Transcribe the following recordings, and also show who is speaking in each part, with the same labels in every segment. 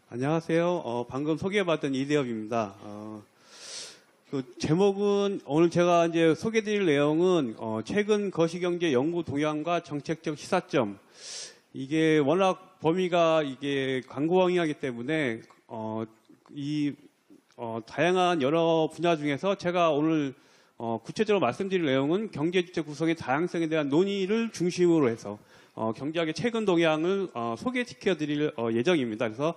Speaker 1: 안녕하세요. 방금 소개받은 이대엽입니다. 그 제목은 오늘 제가 이제 소개드릴 내용은 최근 거시경제 연구 동향과 정책적 시사점. 이게 워낙 범위가 이게 광범위하기 때문에 다양한 여러 분야 중에서 제가 오늘 구체적으로 말씀드릴 내용은 경제주체 구성의 다양성에 대한 논의를 중심으로 해서 경제학의 최근 동향을 소개시켜드릴 예정입니다. 그래서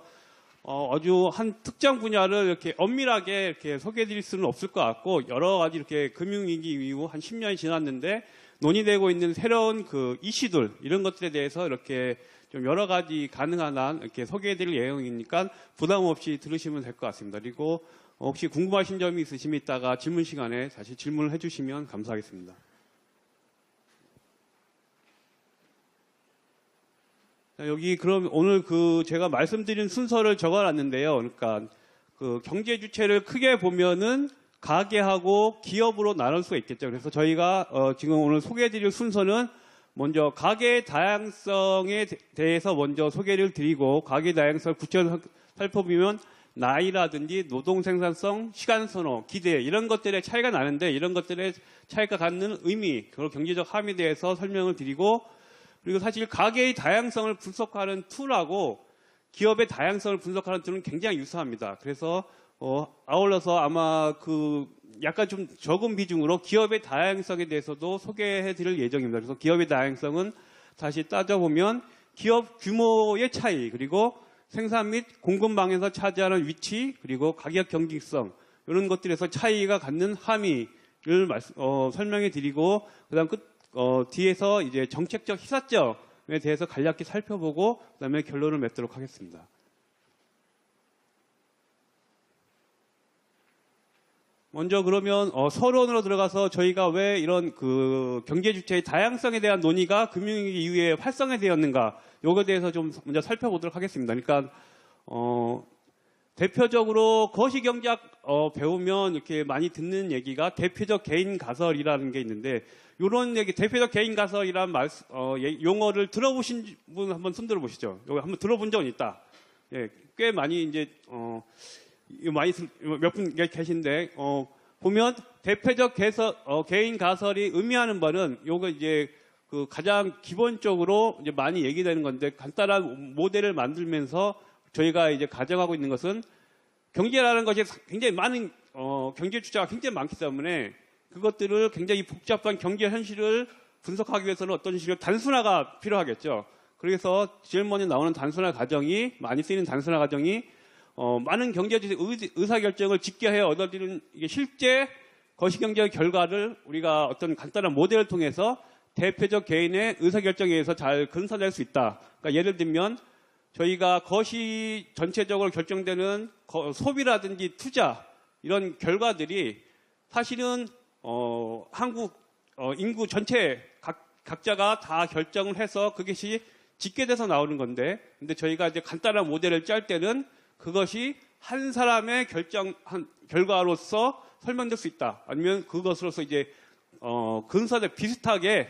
Speaker 1: 아주 한 특정 분야를 이렇게 엄밀하게 이렇게 소개해드릴 수는 없을 것 같고 여러 가지 이렇게 금융위기 이후 한 10년이 지났는데 논의되고 있는 새로운 그 이슈들 이런 것들에 대해서 이렇게 좀 여러 가지 가능한 한 이렇게 소개해드릴 내용이니까 부담 없이 들으시면 될 것 같습니다. 그리고 혹시 궁금하신 점이 있으시면 이따가 질문 시간에 다시 질문을 해주시면 감사하겠습니다. 여기 그럼 오늘 그 제가 말씀드린 순서를 적어놨는데요. 그러니까 그 경제 주체를 크게 보면은 가계하고 기업으로 나눌 수가 있겠죠. 그래서 저희가 지금 오늘 소개해드릴 순서는 먼저 가계 다양성에 대해서 먼저 소개를 드리고 가계 다양성을 구체적으로 살펴보면 나이라든지 노동 생산성, 시간 선호, 기대 이런 것들의 차이가 나는데 이런 것들의 차이가 갖는 의미, 그리고 경제적 함에 대해서 설명을 드리고 그리고 사실 가계의 다양성을 분석하는 툴하고 기업의 다양성을 분석하는 툴은 굉장히 유사합니다. 그래서 아울러서 아마 그 약간 좀 적은 비중으로 기업의 다양성에 대해서도 소개해 드릴 예정입니다. 그래서 기업의 다양성은 다시 따져보면 기업 규모의 차이 그리고 생산 및 공급망에서 차지하는 위치 그리고 가격 경직성 이런 것들에서 차이가 갖는 함의를 설명해 드리고 그다음 뒤에서 이제 정책적 시사점에 대해서 간략히 살펴보고 그다음에 결론을 맺도록 하겠습니다. 먼저 그러면 서론으로 들어가서 저희가 왜 이런 그 경제 주체의 다양성에 대한 논의가 금융위기 이후에 활성화되었는가 요거에 대해서 좀 먼저 살펴보도록 하겠습니다. 그러니까 대표적으로 거시경제학 배우면 이렇게 많이 듣는 얘기가 대표적 개인 가설이라는 게 있는데 이런 얘기 대표적 개인 가설이라는 용어를 들어보신 분 한번 손들어 보시죠. 여기 한번 들어본 적은 있다. 예, 꽤 많이 이제 많이 몇 분 계신데 보면 대표적 개인 가설이 의미하는 바는 요거 이제 그 가장 기본적으로 이제 많이 얘기되는 건데 간단한 모델을 만들면서 저희가 이제 가정하고 있는 것은 경제라는 것이 굉장히 많은 경제 주체가 굉장히 많기 때문에 그것들을 굉장히 복잡한 경제 현실을 분석하기 위해서는 어떤 식으로 단순화가 필요하겠죠. 그래서 제일 먼저 나오는 단순화 과정이 많이 쓰이는 단순화 과정이 많은 경제주체 의사결정을 직계하여 얻어지는 이게 실제 거시경제 결과를 우리가 어떤 간단한 모델을 통해서 대표적 개인의 의사결정에 의해서 잘 근사될 수 있다. 그러니까 예를 들면 저희가 거시 전체적으로 결정되는 소비라든지 투자 이런 결과들이 사실은 한국 인구 전체 각자가 다 결정을 해서 그것이 집계돼서 나오는 건데 근데 저희가 이제 간단한 모델을 짤 때는 그것이 한 사람의 결정한 결과로서 설명될 수 있다. 아니면 그것으로서 이제 근사대 비슷하게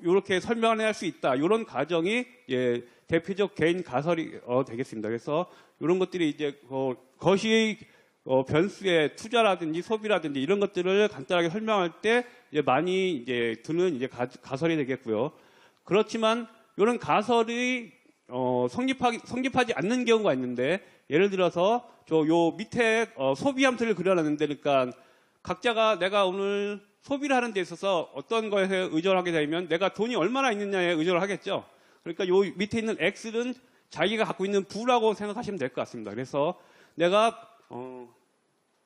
Speaker 1: 이렇게 설명을 할 수 있다. 이런 과정이 대표적 개인 가설이 되겠습니다. 그래서 이런 것들이 이제 거시 변수의 투자라든지 소비라든지 이런 것들을 간단하게 설명할 때 이제 많이 이제 드는 이제 가설이 되겠고요. 그렇지만 이런 가설이 성립하지 않는 경우가 있는데 예를 들어서 요 밑에 소비 함수를 그려놨는데 그러니까 각자가 내가 오늘 소비를 하는 데 있어서 어떤 거에 의존하게 되면 내가 돈이 얼마나 있느냐에 의존을 하겠죠. 그러니까 요 밑에 있는 X는 자기가 갖고 있는 부라고 생각하시면 될 것 같습니다. 그래서 내가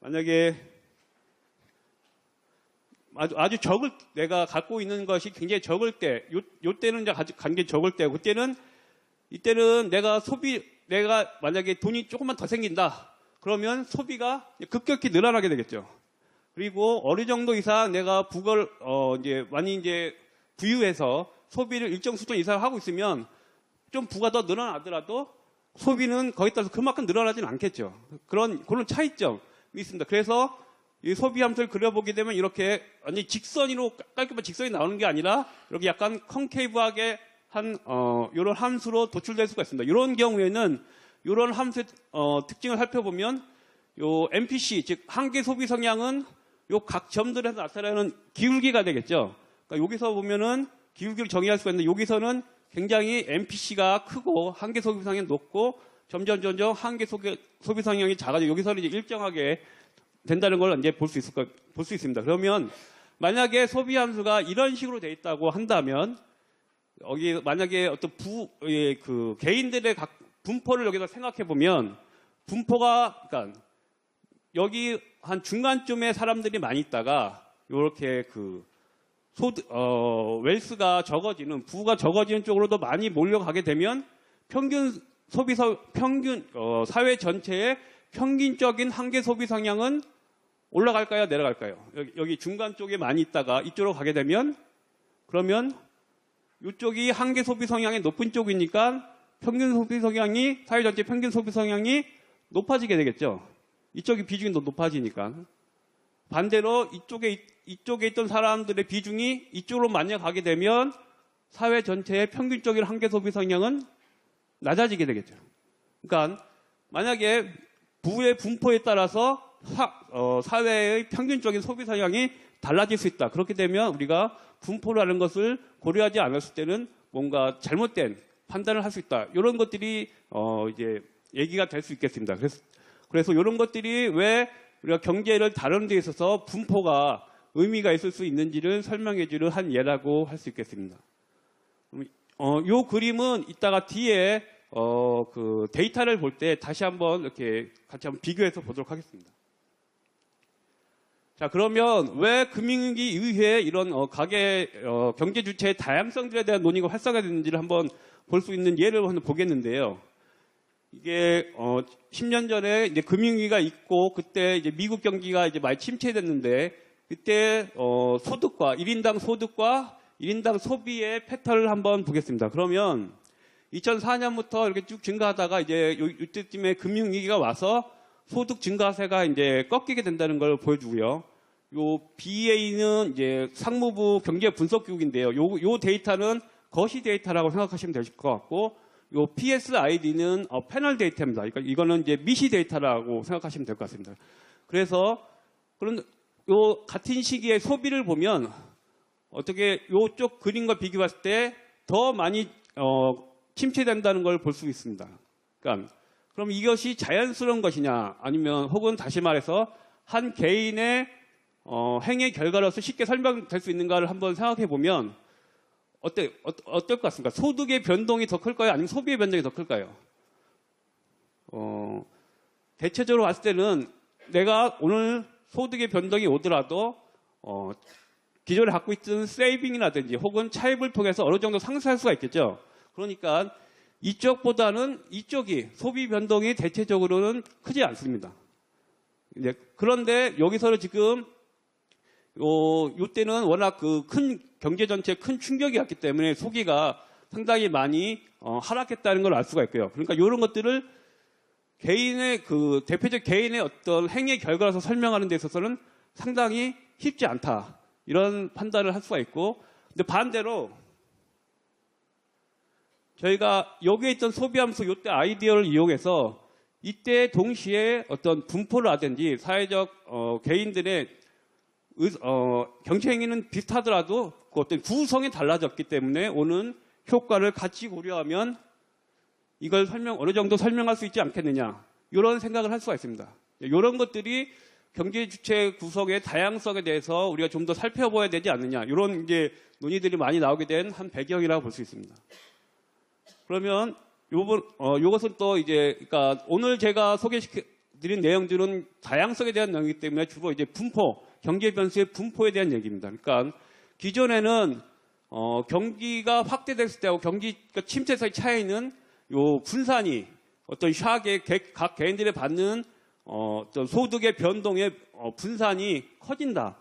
Speaker 1: 만약에 아주 적을 내가 갖고 있는 것이 굉장히 적을 때, 요 때는 이제 관계 적을 때, 이때는 내가 만약에 돈이 조금만 더 생긴다. 그러면 소비가 급격히 늘어나게 되겠죠. 그리고 어느 정도 이상 내가 이제 많이 이제 부유해서 소비를 일정 수준 이상 하고 있으면 좀 부가 더 늘어나더라도 소비는 거기에 따라서 그만큼 늘어나지는 않겠죠. 그런 차이점이 있습니다. 그래서 이 소비 함수를 그려보게 되면 이렇게 완전히 직선으로 깔끔한 직선이 나오는 게 아니라 이렇게 약간 컨케이브하게 이런 함수로 도출될 수가 있습니다. 이런 경우에는 이런 함수의 특징을 살펴보면 요 MPC 즉 한계 소비 성향은 요 각 점들에서 나타나는 기울기가 되겠죠. 그러니까 여기서 보면은 기울기를 정의할 수가 있는데 여기서는 굉장히 MPC가 크고 한계 소비 성향이 높고 점점 한계 소비 성향이 작아지고 여기서는 이제 일정하게 된다는 걸 이제 볼 수 있습니다. 그러면 만약에 소비 함수가 이런 식으로 돼 있다고 한다면 여기 만약에 어떤 그 개인들의 각 분포를 여기서 생각해 보면 분포가 그러니까 여기 한 중간쯤에 사람들이 많이 있다가 이렇게 그 웰스가 적어지는 부가 적어지는 쪽으로도 많이 몰려가게 되면 평균 사회 전체의 평균적인 한계 소비 성향은 올라갈까요? 내려갈까요? 여기 중간 쪽에 많이 있다가 이쪽으로 가게 되면 그러면 이쪽이 한계 소비 성향이 높은 쪽이니까 평균 소비 성향이 사회 전체 평균 소비 성향이 높아지게 되겠죠. 이쪽이 비중이 더 높아지니까. 반대로 이쪽에 있던 사람들의 비중이 이쪽으로 만약가게 되면 사회 전체의 평균적인 한계 소비 성향은 낮아지게 되겠죠. 그러니까 만약에 부의 분포에 따라서 사회의 평균적인 소비 성향이 달라질 수 있다. 그렇게 되면 우리가 분포라는 것을 고려하지 않았을 때는 뭔가 잘못된 판단을 할 수 있다. 이런 것들이 이제 얘기가 될 수 있겠습니다. 그래서 이런 것들이 왜 우리가 경제를 다루는 데 있어서 분포가 의미가 있을 수 있는지를 설명해주는 한 예라고 할 수 있겠습니다. 이 그림은 이따가 뒤에 그 데이터를 볼 때 다시 한번 이렇게 같이 한번 비교해서 보도록 하겠습니다. 자, 그러면 왜 금융위기 이후에 이런 경제 주체의 다양성들에 대한 논의가 활성화됐는지를 한번 볼 수 있는 예를 한번 보겠는데요. 이게 10년 전에 이제 금융위기가 있고 그때 이제 미국 경기가 이제 많이 침체됐는데 그때 소득과 1인당 소득과 1인당 소비의 패턴을 한번 보겠습니다. 그러면 2004년부터 이렇게 쭉 증가하다가 이제 이때쯤에 금융위기가 와서 소득 증가세가 이제 꺾이게 된다는 걸 보여주고요. 요 BA는 이제 상무부 경제 분석 기록인데요. 요 데이터는 거시 데이터라고 생각하시면 되실 것 같고, 요 PSID는 패널 데이터입니다. 그러니까 이거는 이제 미시 데이터라고 생각하시면 될 것 같습니다. 그래서 그런 요 같은 시기에 소비를 보면 어떻게 요쪽 그림과 비교했을 때 더 많이 침체된다는 걸 볼 수 있습니다. 그러니까 그럼 이것이 자연스러운 것이냐 아니면 혹은 다시 말해서 한 개인의 행의 결과로서 쉽게 설명될 수 있는가를 한번 생각해 보면 어떨 것 같습니까? 소득의 변동이 더 클까요? 아니면 소비의 변동이 더 클까요? 대체적으로 봤을 때는 내가 오늘 소득의 변동이 오더라도 기존에 갖고 있던 세이빙이라든지 혹은 차입을 통해서 어느 정도 상쇄할 수가 있겠죠. 그러니까 이쪽보다는 이쪽이 소비 변동이 대체적으로는 크지 않습니다. 그런데 여기서는 지금 이때는 워낙 그 큰 경제 전체에 큰 충격이었기 때문에 소비가 상당히 많이 하락했다는 걸 알 수가 있고요. 그러니까 이런 것들을 개인의 그 대표적 개인의 어떤 행위의 결과로서 설명하는 데 있어서는 상당히 쉽지 않다. 이런 판단을 할 수가 있고, 근데 반대로 저희가 여기에 있던 소비함수 이때 아이디어를 이용해서 이때 동시에 어떤 분포를 하든지 사회적 개인들의 경제 행위는 비슷하더라도 그 어떤 구성이 달라졌기 때문에 오는 효과를 같이 고려하면 이걸 어느 정도 설명할 수 있지 않겠느냐, 이런 생각을 할 수가 있습니다. 이런 것들이 경제 주체 구성의 다양성에 대해서 우리가 좀 더 살펴봐야 되지 않느냐, 이런 이제 논의들이 많이 나오게 된 한 배경이라고 볼 수 있습니다. 그러면 요것은 또 이제 그러니까 오늘 제가 소개시켜드린 내용들은 다양성에 대한 내용이기 때문에 주로 이제 분포, 경제 변수의 분포에 대한 얘기입니다. 그러니까 기존에는 경기가 확대됐을 때하고 경기가 침체에서의 차이는 요 분산이 어떤 각 개인들이 받는 어떤 소득의 변동의 분산이 커진다.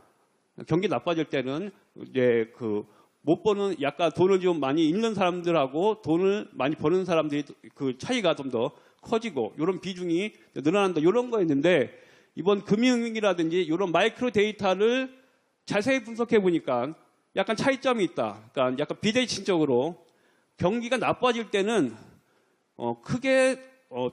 Speaker 1: 경기 나빠질 때는 이제 못 버는 약간 돈을 좀 많이 잃는 사람들하고 돈을 많이 버는 사람들이 그 차이가 좀 더 커지고 이런 비중이 늘어난다. 이런 거였는데 이번 금융위기라든지 이런 마이크로 데이터를 자세히 분석해 보니까 약간 차이점이 있다. 그러니까 약간 비대칭적으로 경기가 나빠질 때는 크게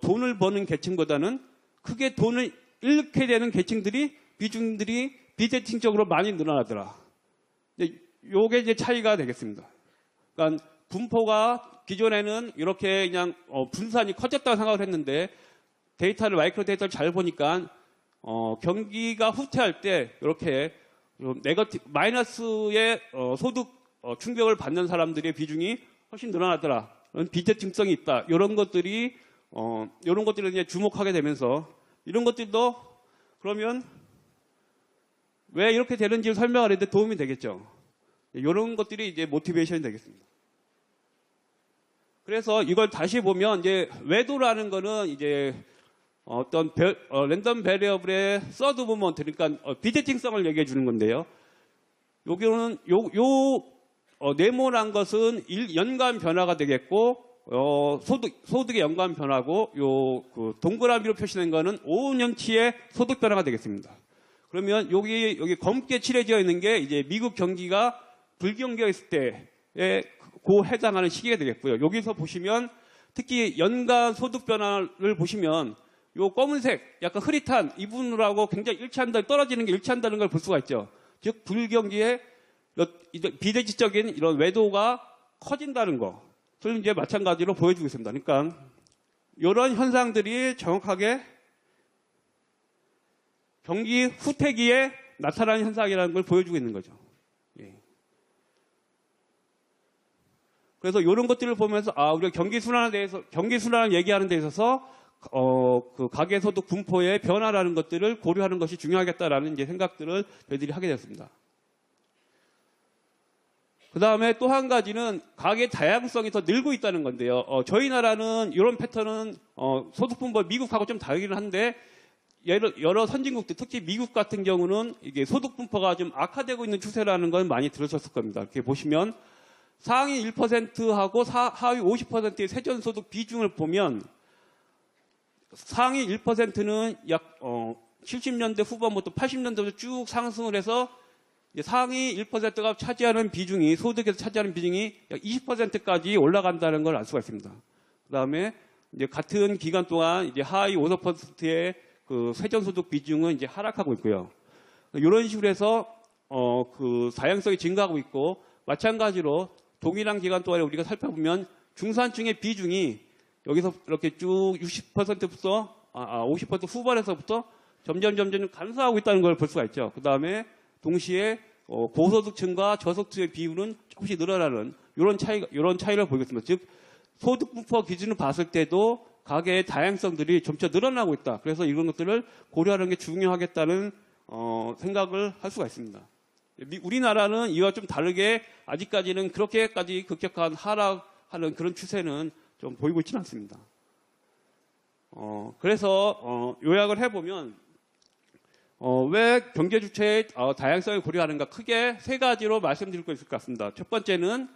Speaker 1: 돈을 버는 계층보다는 크게 돈을 잃게 되는 계층들이 비중들이 비대칭적으로 많이 늘어나더라. 요게 이제 차이가 되겠습니다. 그러니까 분포가 기존에는 이렇게 그냥 분산이 커졌다고 생각을 했는데 데이터를 마이크로 데이터를 잘 보니까 경기가 후퇴할 때 이렇게 마이너스의 소득 충격을 받는 사람들의 비중이 훨씬 늘어나더라. 비대칭성이 있다. 이런 것들을 이제 주목하게 되면서 이런 것들도 그러면 왜 이렇게 되는지를 설명하는데 도움이 되겠죠. 이런 것들이 이제 모티베이션이 되겠습니다. 그래서 이걸 다시 보면 이제 외도라는 거는 이제 어떤 랜덤 베리어블의 서드 모먼트, 그러니까 비대칭성을 얘기해 주는 건데요. 여기는 네모란 것은 연간 변화가 되겠고 소득의 연간 변화고 그 동그라미로 표시된 거는 5년치의 소득 변화가 되겠습니다. 그러면 여기 검게 칠해져 있는 게 이제 미국 경기가 불경기가 있을 때에 해당하는 시기가 되겠고요. 여기서 보시면 특히 연간 소득 변화를 보시면 요 검은색 약간 흐릿한 이 부분하고 굉장히 떨어지는 게 일치한다는 걸 볼 수가 있죠. 즉 불경기에 비대칭적인 이런 외도가 커진다는 거. 그걸 이제 마찬가지로 보여주고 있습니다. 그러니까 이런 현상들이 정확하게 경기 후퇴기에 나타나는 현상이라는 걸 보여주고 있는 거죠. 예. 그래서 이런 것들을 보면서 우리가 경기 순환을 얘기하는 데 있어서 그 가계소득 분포의 변화라는 것들을 고려하는 것이 중요하겠다라는 이제 생각들을 저희들이 하게 됐습니다. 그 다음에 또 한 가지는 가계 다양성이 더 늘고 있다는 건데요. 저희 나라는 이런 패턴은 소득 분포 미국하고 좀 다르기는 한데 여러 선진국들, 특히 미국 같은 경우는 이게 소득 분포가 좀 악화되고 있는 추세라는 건 많이 들으셨을 겁니다. 이렇게 보시면 상위 1%하고 하위 50%의 세전소득 비중을 보면 상위 1%는 약 70년대 후반부터 80년대부터 쭉 상승을 해서 상위 1%가 차지하는 비중이 소득에서 차지하는 비중이 약 20%까지 올라간다는 걸 알 수가 있습니다. 그다음에 이제 같은 기간 동안 이제 하위 5%의 그 세전소득 비중은 이제 하락하고 있고요. 이런 식으로 해서 그 다양성이 증가하고 있고 마찬가지로 동일한 기간 동안에 우리가 살펴보면 중산층의 비중이 여기서 이렇게 쭉 60%부터 50% 후반에서부터 점점 감소하고 있다는 걸 볼 수가 있죠. 그 다음에 동시에 고소득층과 저소득층의 비율은 조금씩 늘어나는 이런 차이를 보이겠습니다. 즉 소득 분포 기준을 봤을 때도 가계의 다양성들이 점차 늘어나고 있다. 그래서 이런 것들을 고려하는 게 중요하겠다는 생각을 할 수가 있습니다. 우리나라는 이와 좀 다르게 아직까지는 그렇게까지 급격한 하락하는 그런 추세는 좀 보이고 있지는 않습니다. 그래서 요약을 해보면 왜 경제 주체의 다양성을 고려하는가 크게 세 가지로 말씀드릴 거 있을 것 같습니다. 첫 번째는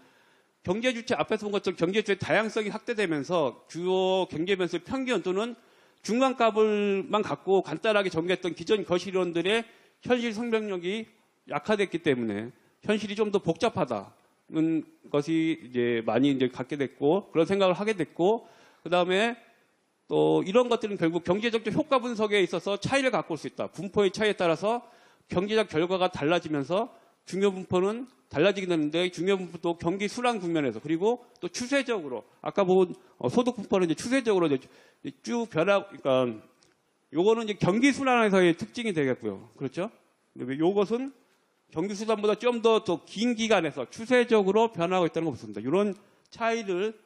Speaker 1: 경제 주체 앞에서 본 것처럼 경제 주체의 다양성이 확대되면서 주요 경제 변수의 평균 또는 중간값을만 갖고 간단하게 전개했던 기존 거시론들의 현실 설명력이 약화됐기 때문에 현실이 좀 더 복잡하다는 것이 이제 많이 이제 갖게 됐고 그런 생각을 하게 됐고 그 다음에 또 이런 것들은 결국 경제적 효과 분석에 있어서 차이를 갖고 올 수 있다. 분포의 차이에 따라서 경제적 결과가 달라지면서 중요 분포는 달라지게 되는데 중요 분포도 경기 순환 국면에서 그리고 또 추세적으로 아까 본 소득 분포는 이제 추세적으로 이제 쭉 그러니까 요거는 이제 경기 순환에서의 특징이 되겠고요. 그렇죠? 요것은 경기 순환보다 좀 더 긴 기간에서 추세적으로 변화하고 있다는 걸 보습니다. 이런 차이를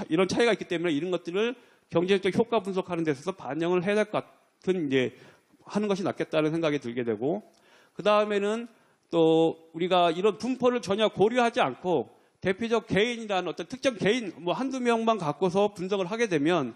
Speaker 1: 이런 차이가 있기 때문에 이런 것들을 경제적 효과 분석하는 데 있어서 반영을 해야 될 것 같은 이제 하는 것이 낫겠다는 생각이 들게 되고 그 다음에는 또 우리가 이런 분포를 전혀 고려하지 않고 대표적 개인이라는 어떤 특정 개인 뭐 한두 명만 갖고서 분석을 하게 되면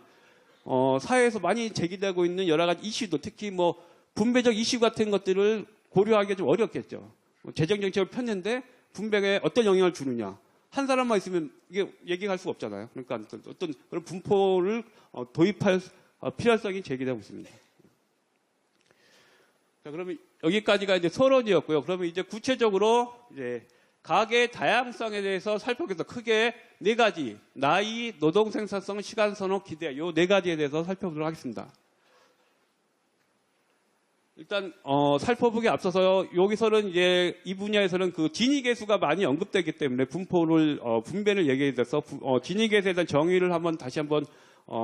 Speaker 1: 사회에서 많이 제기되고 있는 여러 가지 이슈도 특히 뭐 분배적 이슈 같은 것들을 고려하기가 좀 어렵겠죠. 재정 정책을 폈는데 분배에 어떤 영향을 주느냐. 한 사람만 있으면 이게 얘기할 수가 없잖아요. 그러니까 어떤 그런 분포를 도입할 필요성이 제기되고 있습니다. 자, 그러면 여기까지가 이제 서론이었고요. 그러면 이제 구체적으로 이제 가계의 다양성에 대해서 살펴보겠습니다. 크게 네 가지, 나이, 노동 생산성, 시간 선호, 기대, 이 네 가지에 대해서 살펴보도록 하겠습니다. 일단 살펴보기에 앞서서 여기서는 이제 이 분야에서는 그 진위계수가 많이 언급되기 때문에 분배를 얘기해 돼서 진위계수에 대한 정의를 다시 한번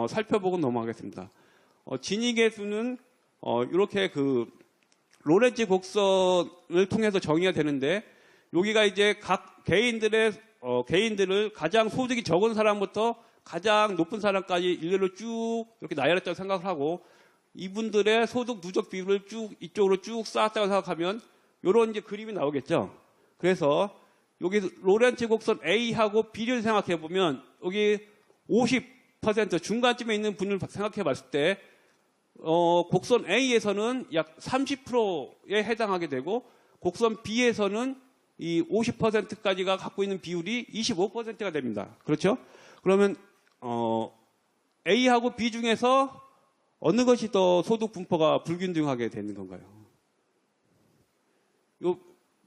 Speaker 1: 살펴보고 넘어가겠습니다. 진위계수는 이렇게 그 로렌츠 곡선을 통해서 정의가 되는데, 여기가 이제 각 개인들을 가장 소득이 적은 사람부터 가장 높은 사람까지 일렬로 쭉 이렇게 나열했다고 생각을 하고, 이분들의 소득 누적 비율을 쭉 이쪽으로 쭉 쌓았다고 생각하면 이런 이제 그림이 나오겠죠. 그래서 여기 로렌츠 곡선 A하고 B를 생각해 보면 여기 50% 중간쯤에 있는 분을 생각해 봤을 때 곡선 A에서는 약 30%에 해당하게 되고, 곡선 B에서는 이 50%까지가 갖고 있는 비율이 25%가 됩니다. 그렇죠? 그러면 A하고 B 중에서 어느 것이 더 소득 분포가 불균등하게 되는 건가요?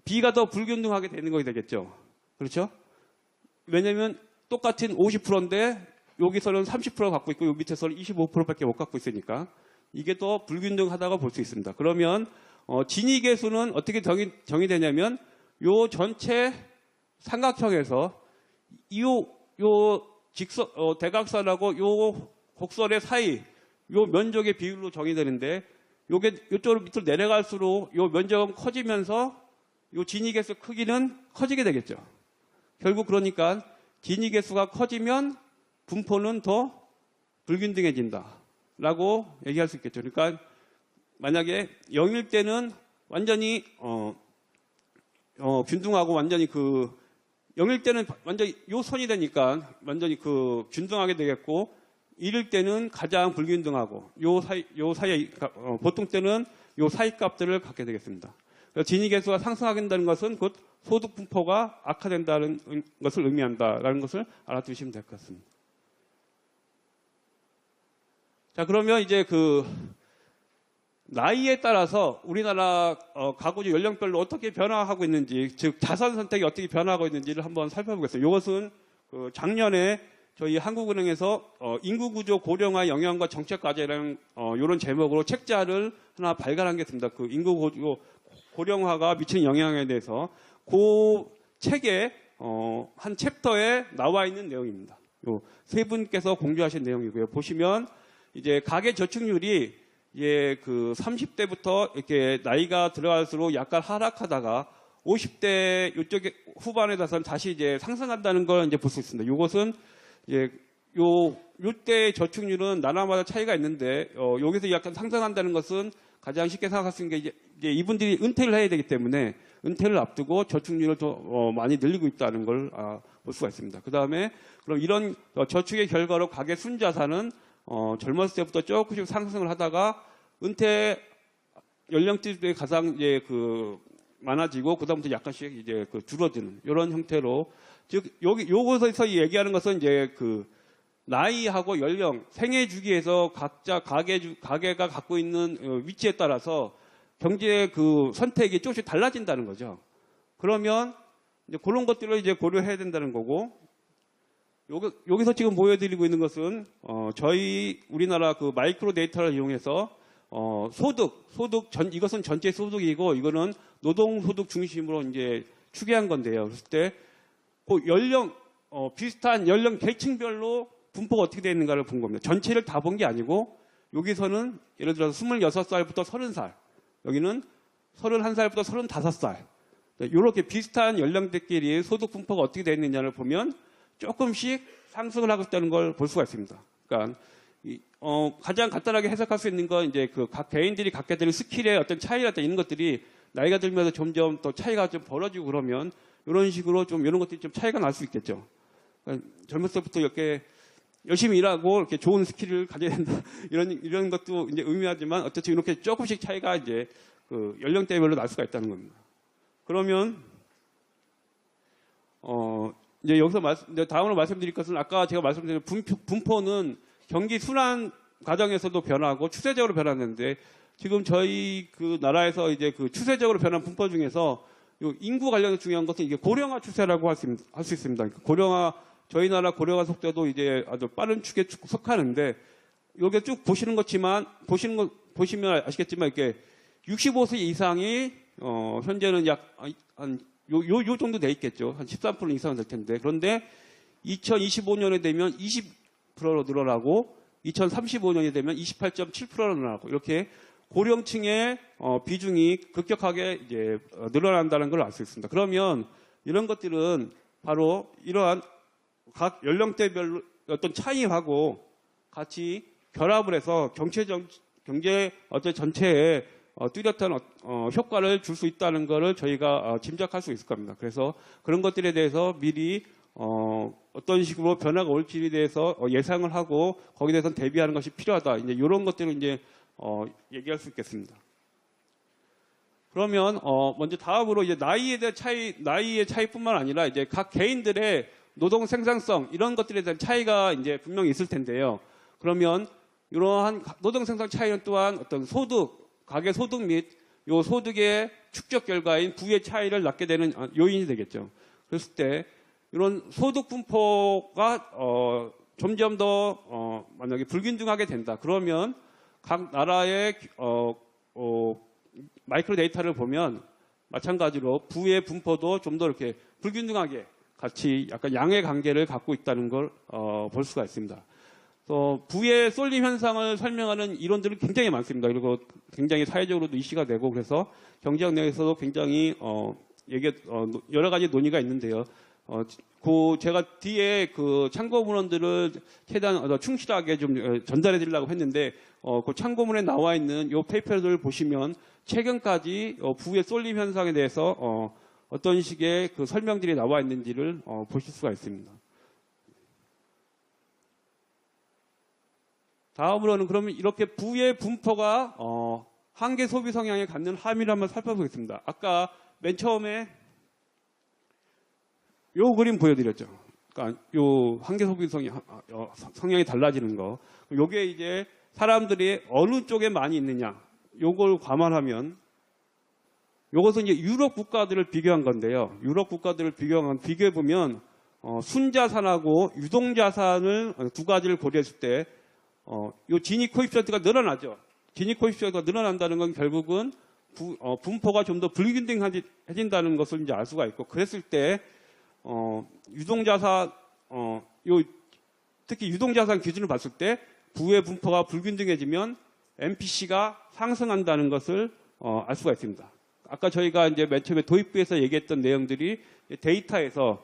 Speaker 1: B가 더 불균등하게 되는 것이 되겠죠. 그렇죠? 왜냐하면 똑같은 50%인데 여기서는 30% 갖고 있고 여기 밑에서는 25%밖에 못 갖고 있으니까 이게 더 불균등하다고 볼 수 있습니다. 그러면 진위계수는 어떻게 정의되냐면 요 전체 삼각형에서 요 대각선하고 요 곡선의 사이 요 면적의 비율로 정의되는데, 이쪽으로 밑으로 내려갈수록 요 면적은 커지면서 요 진위계수 크기는 커지게 되겠죠. 결국 그러니까 진위계수가 커지면 분포는 더 불균등해진다라고 얘기할 수 있겠죠. 그러니까 만약에 0일 때는 완전히 균등하고 완전히 0일 때는 완전히 요 선이 되니까 완전히 균등하게 되겠고, 1일 때는 가장 불균등하고 요 사이에 보통 때는 요 사이 값들을 갖게 되겠습니다. 진위계수가 상승하게 된다는 것은 곧 소득 분포가 악화된다는 것을 의미한다라는 것을 알아두시면 될 것 같습니다. 자, 그러면 이제 나이에 따라서 우리나라 가구주 연령별로 어떻게 변화하고 있는지, 즉 자산 선택이 어떻게 변화하고 있는지를 한번 살펴보겠습니다. 이것은 작년에 저희 한국은행에서 인구구조 고령화 영향과 정책과제라는 이런 제목으로 책자를 하나 발간한 게 있습니다. 그 인구구조 고령화가 미치는 영향에 대해서 그 책에 한 챕터에 나와 있는 내용입니다. 요 세 분께서 공유하신 내용이고요. 보시면 이제 가계 저축률이 30대부터 이렇게 나이가 들어갈수록 약간 하락하다가 50대 이쪽에 후반에 가서는 다시 이제 상승한다는 걸 이제 볼 수 있습니다. 이것은 요때 저축률은 나라마다 차이가 있는데, 여기서 약간 상승한다는 것은 가장 쉽게 생각할 수 있는 게 이제 이분들이 은퇴를 해야 되기 때문에 은퇴를 앞두고 저축률을 더 많이 늘리고 있다는 걸 볼 수가 있습니다. 그 다음에 그럼 이런 저축의 결과로 가계 순자산은 젊었을 때부터 조금씩 상승을 하다가 은퇴 연령대에 가장 이제 많아지고 그다음부터 약간씩 이제 줄어드는 이런 형태로, 즉 요것에서 얘기하는 것은 이제 나이하고 연령, 생애 주기에서 각자 가계가 갖고 있는 위치에 따라서 경제 선택이 조금씩 달라진다는 거죠. 그러면 이제 그런 것들을 이제 고려해야 된다는 거고, 여기서 지금 보여드리고 있는 것은 저희 우리나라 마이크로 데이터를 이용해서 이것은 전체 소득이고 이거는 노동소득 중심으로 이제 추계한 건데요. 그랬을 때 비슷한 연령 계층별로 분포가 어떻게 되어 있는가를 본 겁니다. 전체를 다 본 게 아니고, 여기서는 예를 들어서 26살부터 30살, 여기는 31살부터 35살, 이렇게 비슷한 연령대끼리 소득 분포가 어떻게 되어 있느냐를 보면 조금씩 상승을 하고 있다는 걸 볼 수가 있습니다. 그러니까 가장 간단하게 해석할 수 있는 건 이제 각 개인들이 갖게 되는 스킬의 어떤 차이라든가 이런 것들이 나이가 들면서 점점 더 차이가 좀 벌어지고 그러면 이런 식으로 좀 이런 것들이 좀 차이가 날 수 있겠죠. 그러니까 젊었을 때부터 이렇게 열심히 일하고 이렇게 좋은 스킬을 가져야 된다 이런 것도 이제 의미하지만 어쨌든 이렇게 조금씩 차이가 이제 연령대별로 날 수가 있다는 겁니다. 그러면 이제 여기서 다음으로 말씀드릴 것은 아까 제가 말씀드린 분포는 경기 순환 과정에서도 변하고 추세적으로 변하는데, 지금 저희 나라에서 이제 추세적으로 변한 분포 중에서 요 인구 관련해서 중요한 것은 이게 고령화 추세라고 할 수 있습니다. 저희 나라 고령화 속도도 이제 아주 빠른 축에 속하는데, 요게 쭉 보시면 아시겠지만, 이렇게 65세 이상이, 현재는 요 정도 돼 있겠죠. 한 13% 이상은 될 텐데. 그런데 2025년에 되면 20%로 늘어나고, 2035년이 되면 28.7%로 늘어나고, 이렇게 고령층의 비중이 급격하게 이제 늘어난다는 걸 알 수 있습니다. 그러면 이런 것들은 바로 이러한 각 연령대별 어떤 차이하고 같이 결합을 해서 경제 어떤 전체에 뚜렷한 효과를 줄 수 있다는 것을 저희가 짐작할 수 있을 겁니다. 그래서 그런 것들에 대해서 미리 어떤 식으로 변화가 올지에 대해서 예상을 하고 거기에 대해서 대비하는 것이 필요하다. 이제 이런 것들을 이제 얘기할 수 있겠습니다. 그러면 먼저 다음으로 이제 나이의 차이뿐만 아니라 이제 각 개인들의 노동 생산성 이런 것들에 대한 차이가 이제 분명히 있을 텐데요. 그러면 이러한 노동 생산 차이는 또한 어떤 가계 소득 및 요 소득의 축적 결과인 부의 차이를 낳게 되는 요인이 되겠죠. 그랬을 때 이런 소득 분포가 점점 더 만약에 불균등하게 된다. 그러면 각 나라의 마이크로 데이터를 보면 마찬가지로 부의 분포도 좀 더 이렇게 불균등하게 같이 약간 양의 관계를 갖고 있다는 걸 볼 수가 있습니다. 또 부의 쏠림 현상을 설명하는 이론들은 굉장히 많습니다. 그리고 굉장히 사회적으로도 이슈가 되고 그래서 경제학 내에서도 굉장히 여러 가지 논의가 있는데요. 제가 뒤에 그 참고 문헌들을 최대한 충실하게 좀 전달해 드리려고 했는데, 그 참고문에 나와 있는 이 페이퍼를 보시면 최근까지 부의 쏠림 현상에 대해서 어떤 식의 그 설명들이 나와 있는지를 보실 수가 있습니다. 다음으로는 그러면 이렇게 부의 분포가 한계 소비 성향에 갖는 함의를 한번 살펴보겠습니다. 아까 맨 처음에 요 그림 보여드렸죠. 그러니까 요 한계 소비 성향이 달라지는 거. 요게 이제 사람들이 어느 쪽에 많이 있느냐. 요걸 감안하면 요것은 이제 유럽 국가들을 비교한 건데요. 유럽 국가들을 비교해 보면 순자산하고 유동자산을 두 가지를 고려했을 때 요 지니 코에피션트가 늘어나죠. 지니 코에피션트가 늘어난다는 건 결국은 분포가 좀 더 불균등해진다는 것을 이제 알 수가 있고, 그랬을 때 유동자산 특히 유동자산 기준을 봤을 때 부의 분포가 불균등해지면 MPC가 상승한다는 것을 알 수가 있습니다. 아까 저희가 이제 맨 처음에 도입부에서 얘기했던 내용들이 데이터에서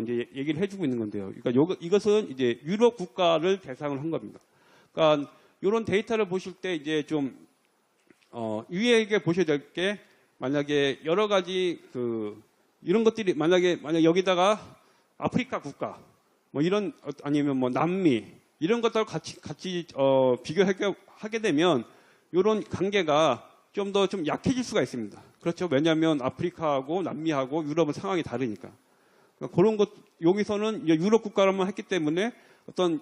Speaker 1: 이제 얘기를 해주고 있는 건데요. 그러니까 이것은 이제 유럽 국가를 대상으로 한 겁니다. 그러니까 이런 데이터를 보실 때 이제 좀 유의하게 보셔야 될 게, 만약에 여러 가지 이런 것들이 만약에 여기다가 아프리카 국가 뭐 이런 아니면 뭐 남미 이런 것들과 같이 비교하게 되면 이런 관계가 좀 더 좀 약해질 수가 있습니다. 그렇죠. 왜냐하면 아프리카하고 남미하고 유럽은 상황이 다르니까. 그러니까 그런 것 여기서는 유럽 국가로만 했기 때문에 어떤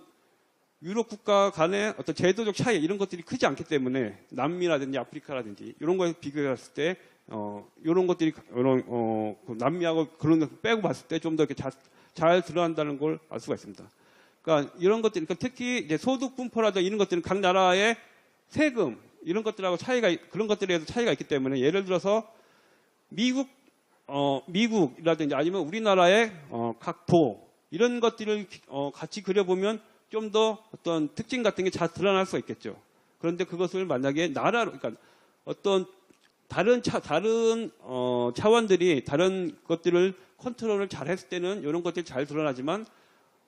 Speaker 1: 유럽 국가 간의 어떤 제도적 차이 이런 것들이 크지 않기 때문에 남미라든지 아프리카라든지 이런 거에 비교했을 때 이런 것들이 남미하고 그런 거 빼고 봤을 때 좀 더 이렇게 잘 드러난다는 걸 알 수가 있습니다. 그러니까 이런 것들, 그러니까 특히 이제 소득 분포라든지 이런 것들은 각 나라의 세금 이런 것들하고 그런 것들에 대해서 차이가 있기 때문에, 예를 들어서 미국이라든지 아니면 우리나라의 각 도 이런 것들을 같이 그려보면 좀 더 어떤 특징 같은 게 잘 드러날 수가 있겠죠. 그런데 그것을 만약에 나라로, 그러니까 어떤 다른 차원들이 다른 것들을 컨트롤을 잘 했을 때는 이런 것들이 잘 드러나지만,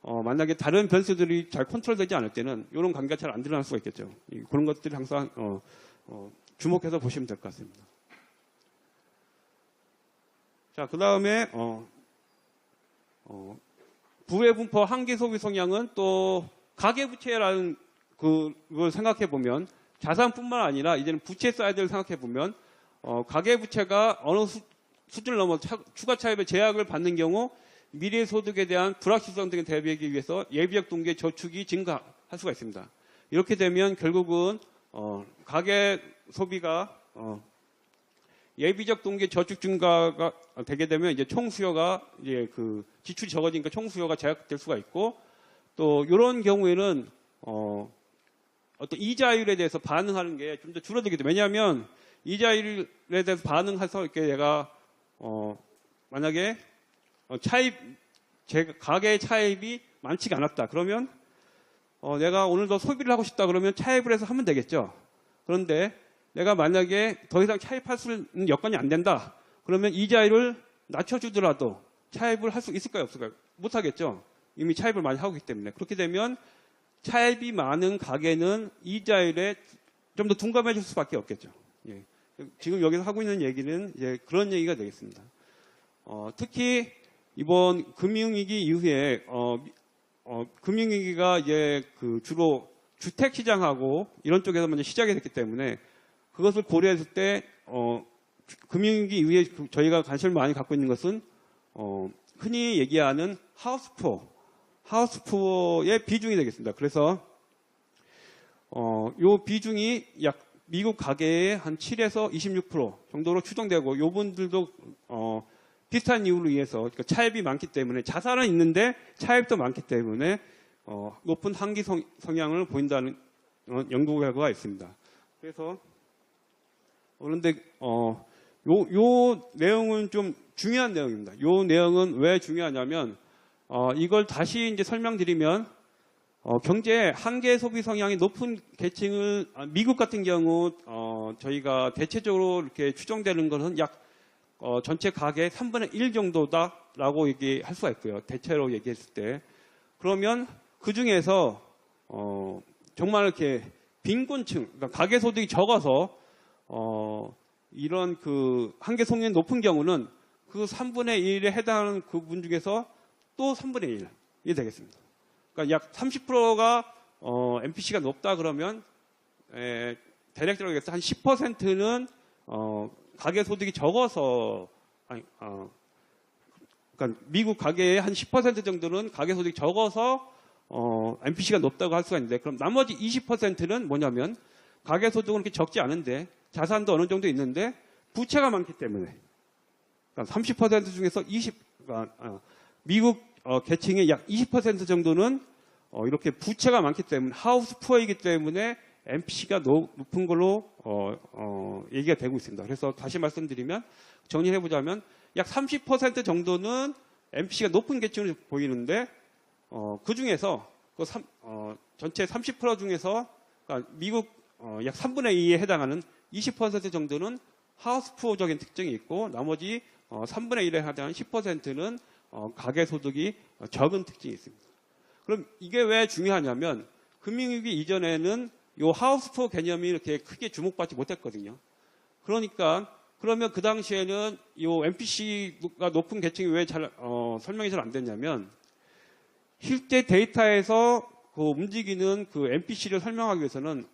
Speaker 1: 만약에 다른 변수들이 잘 컨트롤되지 않을 때는 이런 관계가 잘 안 드러날 수가 있겠죠. 그런 것들이 항상 주목해서 보시면 될 것 같습니다. 자, 그 다음에 부의 분포 한계 소비 성향은 또 가계부채라는 그걸 생각해 보면, 자산뿐만 아니라 이제는 부채 사이드를 생각해 보면 가계부채가 어느 수준을 넘어 추가 차입의 제약을 받는 경우 미래 소득에 대한 불확실성 등에 대비하기 위해서 예비적 동기의 저축이 증가할 수가 있습니다. 이렇게 되면 결국은 가계 소비가 예비적 동기 저축 증가가 되게 되면 이제 총 수요가 이제 그 지출이 적어지니까 총 수요가 제약될 수가 있고 또 이런 경우에는 어떤 이자율에 대해서 반응하는 게 좀 더 줄어들게 돼요. 왜냐하면 이자율에 대해서 반응해서 이렇게 내가 만약에 가계의 차입이 많지가 않았다. 그러면 내가 오늘도 소비를 하고 싶다 그러면 차입을 해서 하면 되겠죠. 그런데 내가 만약에 더 이상 차입할 수 있는 여건이 안 된다. 그러면 이자율을 낮춰주더라도 차입을 할 수 있을까요? 없을까요? 못하겠죠. 이미 차입을 많이 하고 있기 때문에. 그렇게 되면 차입이 많은 가계는 이자율에 좀 더 둔감해질 수밖에 없겠죠. 예. 지금 여기서 하고 있는 얘기는 이제 그런 얘기가 되겠습니다. 특히 이번 금융위기 이후에 금융위기가 이제 그 주로 주택 시장하고 이런 쪽에서 먼저 시작이 됐기 때문에 그것을 고려했을 때 금융위기 이후에 저희가 관심을 많이 갖고 있는 것은 흔히 얘기하는 하우스푸어의 비중이 되겠습니다. 그래서 요 비중이 약 미국 가계의 한 7에서 26% 정도로 추정되고 요분들도 비슷한 이유로 인해서 그러니까 차입이 많기 때문에 자산은 있는데 차입도 많기 때문에 높은 한기 성향을 보인다는 연구 결과가 있습니다. 그래서 그런데 요 내용은 좀 중요한 내용입니다. 요 내용은 왜 중요하냐면 이걸 다시 이제 설명드리면 경제 한계 소비 성향이 높은 계층을 미국 같은 경우 저희가 대체적으로 이렇게 추정되는 것은 약 전체 가계의 3분의 1 정도다라고 얘기할 수가 있고요. 대체로 얘기했을 때 그러면 그 중에서 정말 이렇게 빈곤층, 그러니까 가계 소득이 적어서 이런 그 한계 성향이 높은 경우는 그 3분의 1에 해당하는 그분 중에서 또 3분의 1이 되겠습니다. 그러니까 약 30%가 MPC가 높다 그러면 대략적으로 얘기해서 한 10%는 가계 소득이 적어서 그러니까 미국 가계의 한 10% 정도는 가계 소득이 적어서 MPC가 높다고 할 수가 있는데 그럼 나머지 20%는 뭐냐면 가계 소득은 그렇게 적지 않은데 자산도 어느 정도 있는데 부채가 많기 때문에 그러니까 30% 중에서 그러니까 미국 계층의 약 20% 정도는 이렇게 부채가 많기 때문에 하우스 푸어이기 때문에 MPC가 높은 걸로 얘기가 되고 있습니다. 그래서 다시 말씀드리면 정리해 보자면 약 30% 정도는 MPC가 높은 계층으로 보이는데 그 중에서 전체 30% 중에서 그러니까 미국 약 3분의 2에 해당하는 20% 정도는 하우스 푸어적인 특징이 있고 나머지 3분의 1에 해당하는 10%는 가계 소득이 적은 특징이 있습니다. 그럼 이게 왜 중요하냐면 금융위기 이전에는 이 하우스 푸어 개념이 이렇게 크게 주목받지 못했거든요. 그러면 그 당시에는 이 MPC가 높은 계층이 왜 설명이 잘 안 됐냐면 실제 데이터에서 그 움직이는 그 MPC를 설명하기 위해서는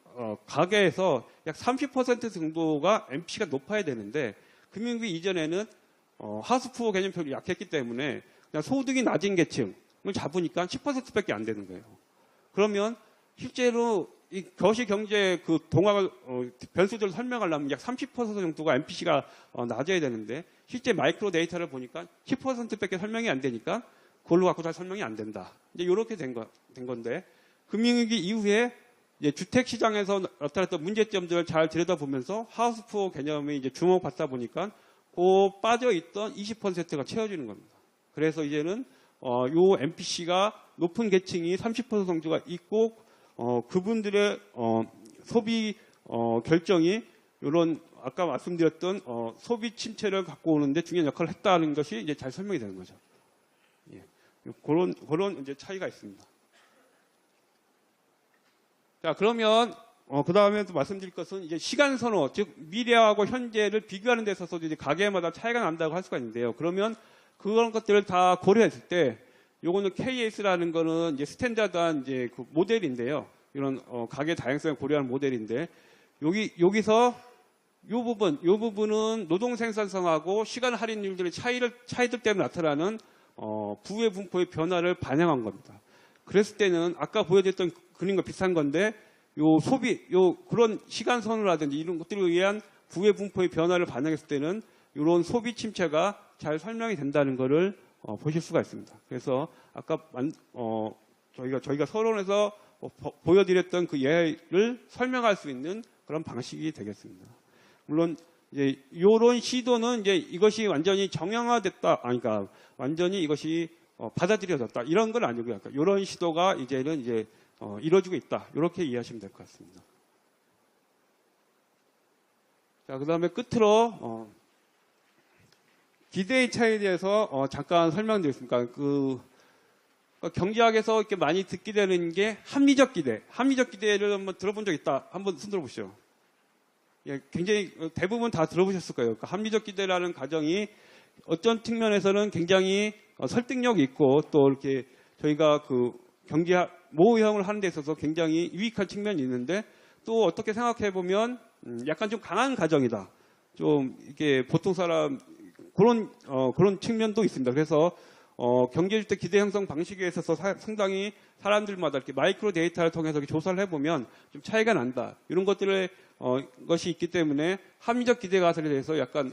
Speaker 1: 가계에서 약 30% 정도가 MPC가 높아야 되는데 금융위기 이전에는 하우스 푸어 개념 별로 약했기 때문에 그냥 소득이 낮은 계층을 잡으니까 10%밖에 안 되는 거예요. 그러면 실제로 이 거시 경제 그 동화 변수들을 설명하려면 약 30% 정도가 MPC가 낮아야 되는데 실제 마이크로 데이터를 보니까 10%밖에 설명이 안 되니까 그걸로 갖고 다 설명이 안 된다. 이제 이렇게 된 건데 금융위기 이후에 이제 주택 시장에서 나타났던 문제점들을 잘 들여다보면서 하우스 푸어 개념이 이제 주목받다 보니까 그 빠져 있던 20%가 채워지는 겁니다. 그래서 이제는 요 MPC가 높은 계층이 30% 정도가 있고 그분들의 소비 결정이 이런 아까 말씀드렸던 소비 침체를 갖고 오는데 중요한 역할을 했다는 것이 이제 잘 설명이 되는 거죠. 예. 그런 이제 차이가 있습니다. 자, 그러면 그 다음에 또 말씀드릴 것은 이제 시간 선호, 즉 미래하고 현재를 비교하는 데 있어서도 이제 가계마다 차이가 난다고 할 수가 있는데요. 그러면 그런 것들을 다 고려했을 때 요거는 KS라는 거는 이제 스탠다드한 이제 그 모델인데요. 이런 가계 다양성을 고려하는 모델인데 여기서 요 부분은 노동 생산성하고 시간 할인율들의 차이들 때문에 나타나는 부의 분포의 변화를 반영한 겁니다. 그랬을 때는 아까 보여드렸던 그림과 비슷한 건데 요 소비, 그런 시간 선호라든지 이런 것들에 의한 부의 분포의 변화를 반영했을 때는 이런 소비 침체가 잘 설명이 된다는 것을 보실 수가 있습니다. 그래서 아까 저희가 서론에서 보여드렸던 그 예를 설명할 수 있는 그런 방식이 되겠습니다. 물론 이제 이런 시도는 이제 이것이 완전히 정형화됐다, 그러니까 완전히 이것이 받아들여졌다 이런 건 아니고요. 그러니까 이런 시도가 이제는 이제 이루어지고 있다 이렇게 이해하시면 될 것 같습니다. 자, 그다음에 끝으로 기대의 차이에 대해서 잠깐 설명드리겠습니다. 경제학에서 이렇게 많이 듣게 되는 게 합리적 기대. 합리적 기대를 한번 들어본 적 있다. 한번 손 들어보시죠. 예, 굉장히 대부분 다 들어보셨을 거예요. 그러니까 합리적 기대라는 가정이 어떤 측면에서는 굉장히 설득력이 있고 또 이렇게 저희가 그 경제 모형을 하는 데 있어서 굉장히 유익한 측면이 있는데 또 어떻게 생각해 보면 약간 좀 강한 가정이다. 좀 이게 보통 사람 그런 측면도 있습니다. 그래서 경제주택 기대 형성 방식에 있어서 상당히 사람들마다 이렇게 마이크로 데이터를 통해서 이렇게 조사를 해보면 좀 차이가 난다. 이런 것들의 것이 있기 때문에 합리적 기대 가설에 대해서 약간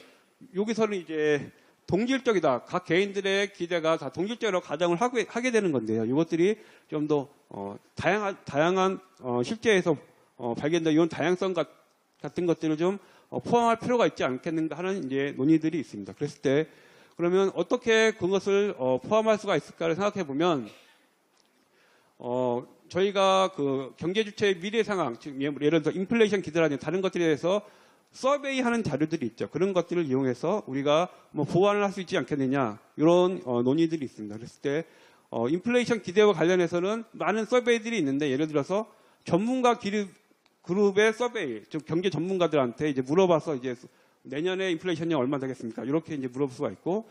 Speaker 1: 여기서는 이제 동질적이다. 각 개인들의 기대가 다 동질적으로 가정을 하게 되는 건데요. 이것들이 좀 더 다양한 실제에서 발견된 이런 다양성 같은 것들을 좀 포함할 필요가 있지 않겠는가 하는 이제 논의들이 있습니다. 그랬을 때 그러면 어떻게 그것을 포함할 수가 있을까를 생각해 보면 저희가 그 경제 주체의 미래 상황, 즉 예를 들어 인플레이션 기대라든지 다른 것들에 대해서 서베이하는 자료들이 있죠. 그런 것들을 이용해서 우리가 뭐 보완을 할 수 있지 않겠느냐 이런 논의들이 있습니다. 그랬을 때 인플레이션 기대와 관련해서는 많은 서베이들이 있는데 예를 들어서 전문가 그룹의 서베이, 즉 경제 전문가들한테 이제 물어봐서 이제 내년에 인플레이션이 얼마 되겠습니까? 이렇게 이제 물어볼 수가 있고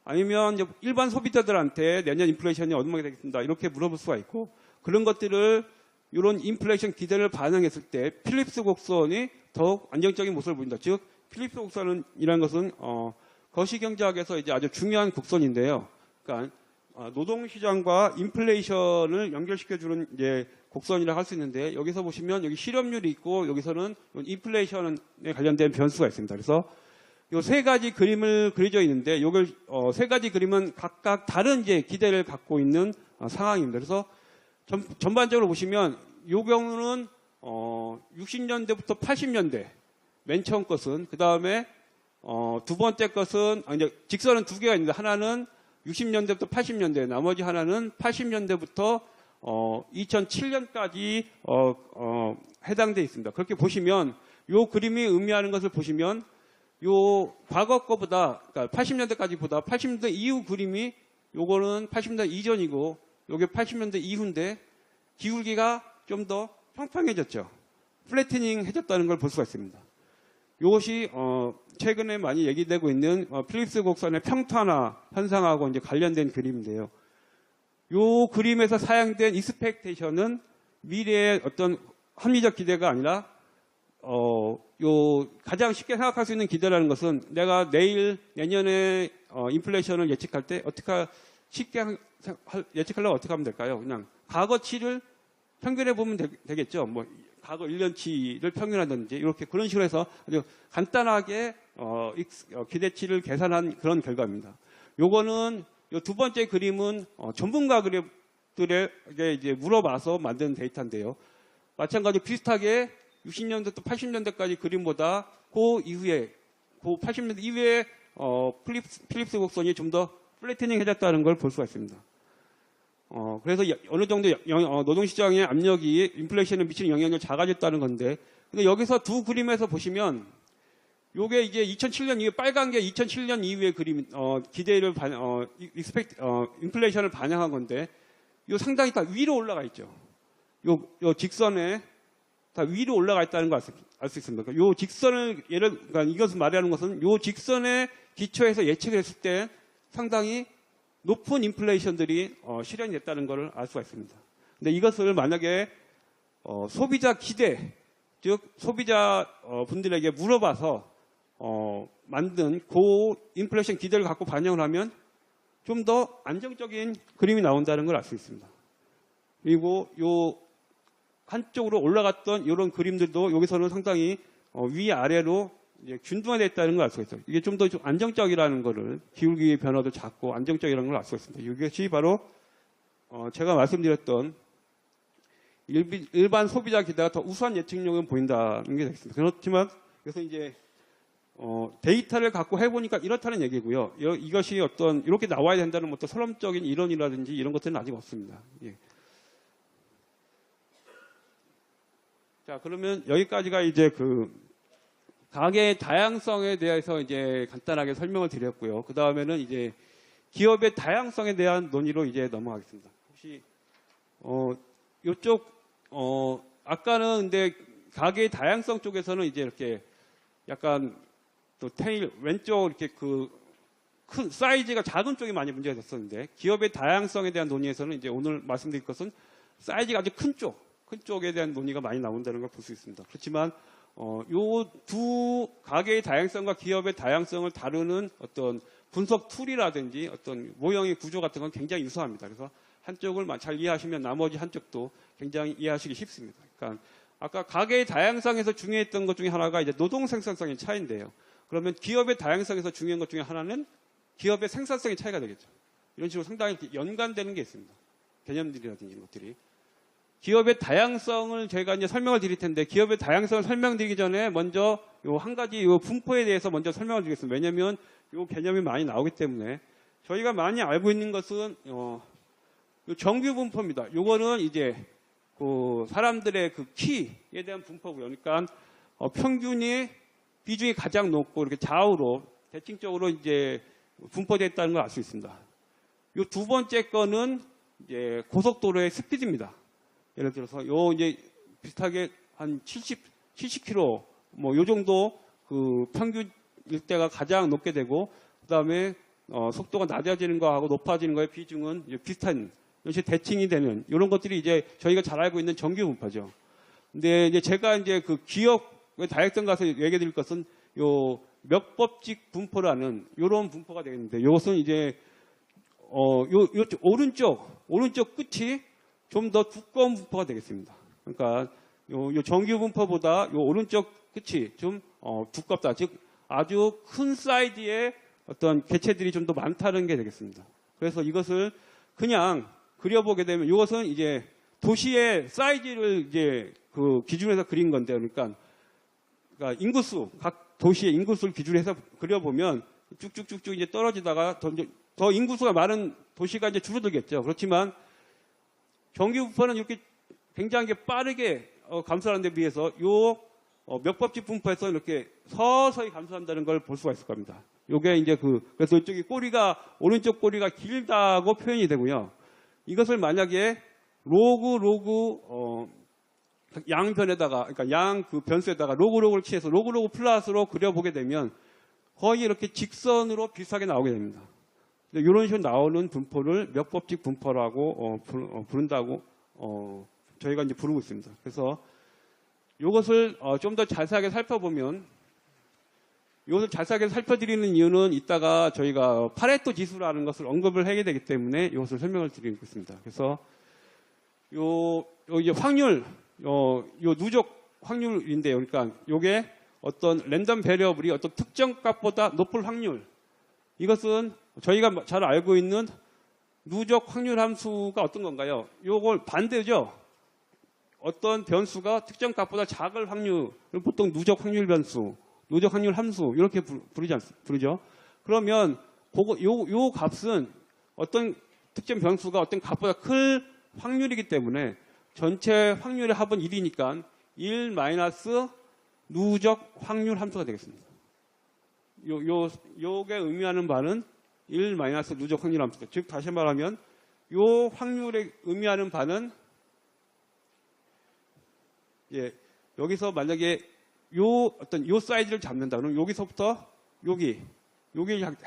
Speaker 1: 아니면 이제 일반 소비자들한테 내년 인플레이션이 얼마 되겠습니다. 이렇게 물어볼 수가 있고 그런 것들을 이런 인플레이션 기대를 반영했을 때 필립스 곡선이 더욱 안정적인 모습을 보인다. 즉 필립스 곡선이라는 것은 거시경제학에서 이제 아주 중요한 곡선인데요. 그러니까 노동시장과 인플레이션을 연결시켜주는 이제 곡선이라고 할 수 있는데 여기서 보시면 여기 실업률이 있고 여기서는 인플레이션에 관련된 변수가 있습니다. 그래서 이 세 가지 그림을 그려져 있는데 이걸 세 가지 그림은 각각 다른 이제 기대를 갖고 있는 상황입니다. 그래서 전반적으로 보시면 이 경우는 60년대부터 80년대 맨 처음 것은 그 다음에 두 번째 것은 이제 직선은 두 개가 있는데 하나는 60년대부터 80년대 나머지 하나는 80년대부터 2007년까지 해당되어 있습니다. 그렇게 보시면 이 그림이 의미하는 것을 보시면 요 과거 거보다 그러니까 80년대까지보다 80년대 이후 그림이 요거는 80년대 이전이고 요게 80년대 이후인데 기울기가 좀 더 평평해졌죠. 플래티닝 해졌다는 걸 볼 수가 있습니다. 이것이 최근에 많이 얘기되고 있는 필립스 곡선의 평탄화 현상하고 이제 관련된 그림인데요. 이 그림에서 사용된 익스펙테이션은 미래의 어떤 합리적 기대가 아니라 가장 쉽게 생각할 수 있는 기대라는 것은 내가 내년에 인플레이션을 예측할 때 어떻게 쉽게 예측하려면 어떻게 하면 될까요? 그냥 과거치를 평균해 보면 되겠죠. 뭐 과거 1년치를 평균하든지 이렇게 그런 식으로 해서 아주 간단하게 기대치를 계산한 그런 결과입니다. 요거는 요 두 번째 그림은 전문가들에게 이제 물어봐서 만든 데이터인데요. 마찬가지로 비슷하게 60년대 또 80년대까지 그림보다 그 이후에 그 80년대 이후에 필립스 곡선이 좀 더 플래티닝 해졌다는 걸 볼 수가 있습니다. 그래서 어느 정도 노동시장의 압력이 인플레이션에 미치는 영향을 작아졌다는 건데, 근데 여기서 두 그림에서 보시면, 요게 이제 2007년 이후에 빨간 게 2007년 이후의 그림, 기대를 인플레이션을 반영한 건데, 요 상당히 다 위로 올라가 있죠. 요 직선에 다 위로 올라가 있다는 걸 알 수 있습니다. 요 직선을 그러니까 이것을 말하는 것은 요 직선의 기초에서 예측을 했을 때 상당히 높은 인플레이션들이 실현이 됐다는 것을 알 수가 있습니다. 근데 이것을 만약에 소비자 기대, 즉 소비자 분들에게 물어봐서 만든 고 인플레이션 기대를 갖고 반영을 하면 좀 더 안정적인 그림이 나온다는 걸 알 수 있습니다. 그리고 요 한쪽으로 올라갔던 이런 그림들도 여기서는 상당히 위아래로 이제 균등화됐다는 걸 알 수가 있어요. 이게 좀 더 안정적이라는 거를 기울기 변화도 작고 안정적이라는 걸 알 수가 있습니다. 이것이 바로 제가 말씀드렸던 일반 소비자 기대가 더 우수한 예측력은 보인다는 게 되겠습니다. 그렇지만 그래서 이제 데이터를 갖고 해보니까 이렇다는 얘기고요. 이것이 어떤 이렇게 나와야 된다는 어떤 설론적인 이론이라든지 이런 것들은 아직 없습니다. 예. 자, 그러면 여기까지가 이제 그 가계의 다양성에 대해서 이제 간단하게 설명을 드렸고요. 그 다음에는 이제 기업의 다양성에 대한 논의로 이제 넘어가겠습니다. 혹시 이쪽 아까는 근데 가계의 다양성 쪽에서는 이제 이렇게 약간 또 테일 왼쪽 이렇게 그 큰 사이즈가 작은 쪽이 많이 문제가 됐었는데 기업의 다양성에 대한 논의에서는 이제 오늘 말씀드릴 것은 사이즈가 아주 큰 쪽에 대한 논의가 많이 나온다는 걸 볼 수 있습니다. 그렇지만 요 두 가계의 다양성과 기업의 다양성을 다루는 어떤 분석 툴이라든지 어떤 모형의 구조 같은 건 굉장히 유사합니다. 그래서 한쪽을 잘 이해하시면 나머지 한쪽도 굉장히 이해하시기 쉽습니다. 그러니까 아까 가계의 다양성에서 중요했던 것 중에 하나가 이제 노동 생산성의 차이인데요. 그러면 기업의 다양성에서 중요한 것 중에 하나는 기업의 생산성의 차이가 되겠죠. 이런 식으로 상당히 연관되는 게 있습니다. 개념들이라든지 이런 것들이. 기업의 다양성을 제가 이제 설명을 드릴 텐데 기업의 다양성을 설명드리기 전에 먼저 요 한 가지 요 분포에 대해서 먼저 설명을 드리겠습니다. 왜냐하면 요 개념이 많이 나오기 때문에 저희가 많이 알고 있는 것은 요 정규 분포입니다. 요거는 이제 그 사람들의 그 키에 대한 분포고요. 그러니까 평균이 비중이 가장 높고 이렇게 좌우로 대칭적으로 이제 분포됐다는 걸 알 수 있습니다. 요 두 번째 거는 이제 고속도로의 스피드입니다. 예를 들어서 요 이제 비슷하게 한 70km 뭐 요 정도 그 평균 일대가 가장 높게 되고 그다음에 속도가 낮아지는 거하고 높아지는 거의 비중은 이제 비슷한 이것이 대칭이 되는 이런 것들이 이제 저희가 잘 알고 있는 정규 분포죠. 근데 이제 제가 이제 그 기업의 다양성 가서 얘기해 드릴 것은 요 몇법칙 분포라는 이런 분포가 되겠는데 이것은 이제 요 오른쪽 끝이 좀 더 두꺼운 분포가 되겠습니다. 그러니까 요 정규 분포보다 요 오른쪽 끝이 좀 두껍다. 즉 아주 큰 사이즈의 어떤 개체들이 좀 더 많다는 게 되겠습니다. 그래서 이것을 그냥 그려보게 되면 이것은 이제 도시의 사이즈를 이제 그 기준해서 그린 건데요. 그러니까 인구수, 각 도시의 인구수를 기준해서 그려보면 쭉쭉쭉쭉 이제 떨어지다가 더 인구수가 많은 도시가 이제 줄어들겠죠. 그렇지만 정규 분포는 이렇게 굉장히 빠르게 감소하는 데 비해서 요 몇법칙 분포에서 이렇게 서서히 감소한다는 걸 볼 수가 있을 겁니다. 요게 이제 그래서 이쪽이 오른쪽 꼬리가 길다고 표현이 되고요. 이것을 만약에 로그 양변에다가 그러니까 양 그 변수에다가 로그를 취해서 로그 플러스로 그려보게 되면 거의 이렇게 직선으로 비슷하게 나오게 됩니다. 이런 식으로 나오는 분포를 몇법칙 분포라고 부른다고 저희가 이제 부르고 있습니다. 그래서 이것을 좀 더 자세하게 살펴보면 이것을 자세하게 살펴드리는 이유는 이따가 저희가 파레토 지수라는 것을 언급을 하게 되기 때문에 이것을 설명을 드리고 있습니다. 그래서 요 이제 확률, 요 누적 확률인데요. 그러니까 요게 어떤 랜덤 베리어블이 어떤 특정 값보다 높을 확률. 이것은 저희가 잘 알고 있는 누적 확률 함수가 어떤 건가요? 요걸 반대죠. 어떤 변수가 특정 값보다 작을 확률을 보통 누적 확률 변수, 누적 확률 함수 이렇게 부르죠. 그러면 요 값은 어떤 특정 변수가 어떤 값보다 클 확률이기 때문에 전체 확률의 합은 1이니까 1 마이너스 누적 확률 함수가 되겠습니다. 요게 의미하는 바는 1 마이너스 누적 확률 함수다. 즉 다시 말하면 요 확률에 의미하는 바는 여기서 만약에 요 사이즈를 잡는다. 그러면 여기서부터 여기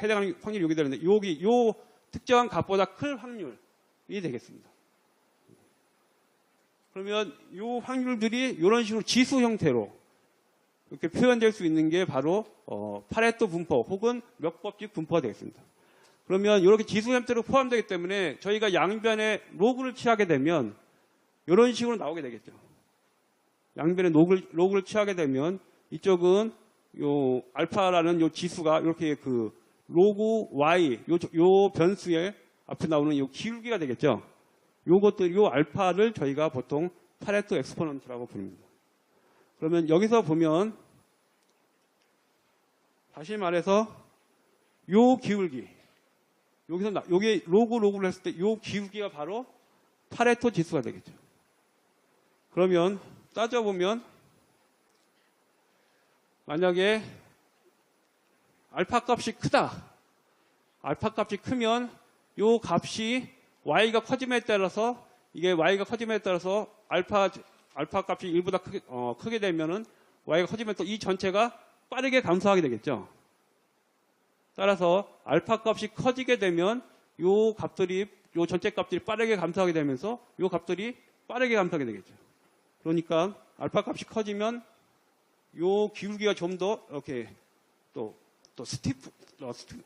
Speaker 1: 해당하는 확률이 여기 되는데 요 특정한 값보다 클 확률이 되겠습니다. 그러면 요 확률들이 이런 식으로 지수 형태로 이렇게 표현될 수 있는 게 바로 파레토 분포 혹은 몇법칙 분포가 되겠습니다. 그러면 이렇게 지수 형태로 포함되기 때문에 저희가 양변에 로그를 취하게 되면 이런 식으로 나오게 되겠죠. 양변에 로그를 취하게 되면 이쪽은 요 알파라는 요 지수가 이렇게 그 로그 y 요 변수의 앞에 나오는 요 기울기가 되겠죠. 요것들 요 알파를 저희가 보통 파레토 엑스포넌트라고 부릅니다. 그러면 여기서 보면 다시 말해서 요 기울기 여기서 요게 로그를 했을 때 요 기울기가 바로 파레토 지수가 되겠죠. 그러면 따져보면 만약에 알파 값이 크다. 알파 값이 크면 요 값이 y가 커짐에 따라서 이게 y가 커짐에 따라서 알파 값이 1보다 크게 되면은 y가 커지면 또 이 전체가 빠르게 감소하게 되겠죠. 따라서 알파 값이 커지게 되면 요 값들이 요 전체 값들이 빠르게 감소하게 되면서 요 값들이 빠르게 감소하게 되겠죠. 그러니까 알파 값이 커지면 요 기울기가 좀 더 이렇게 또 스티프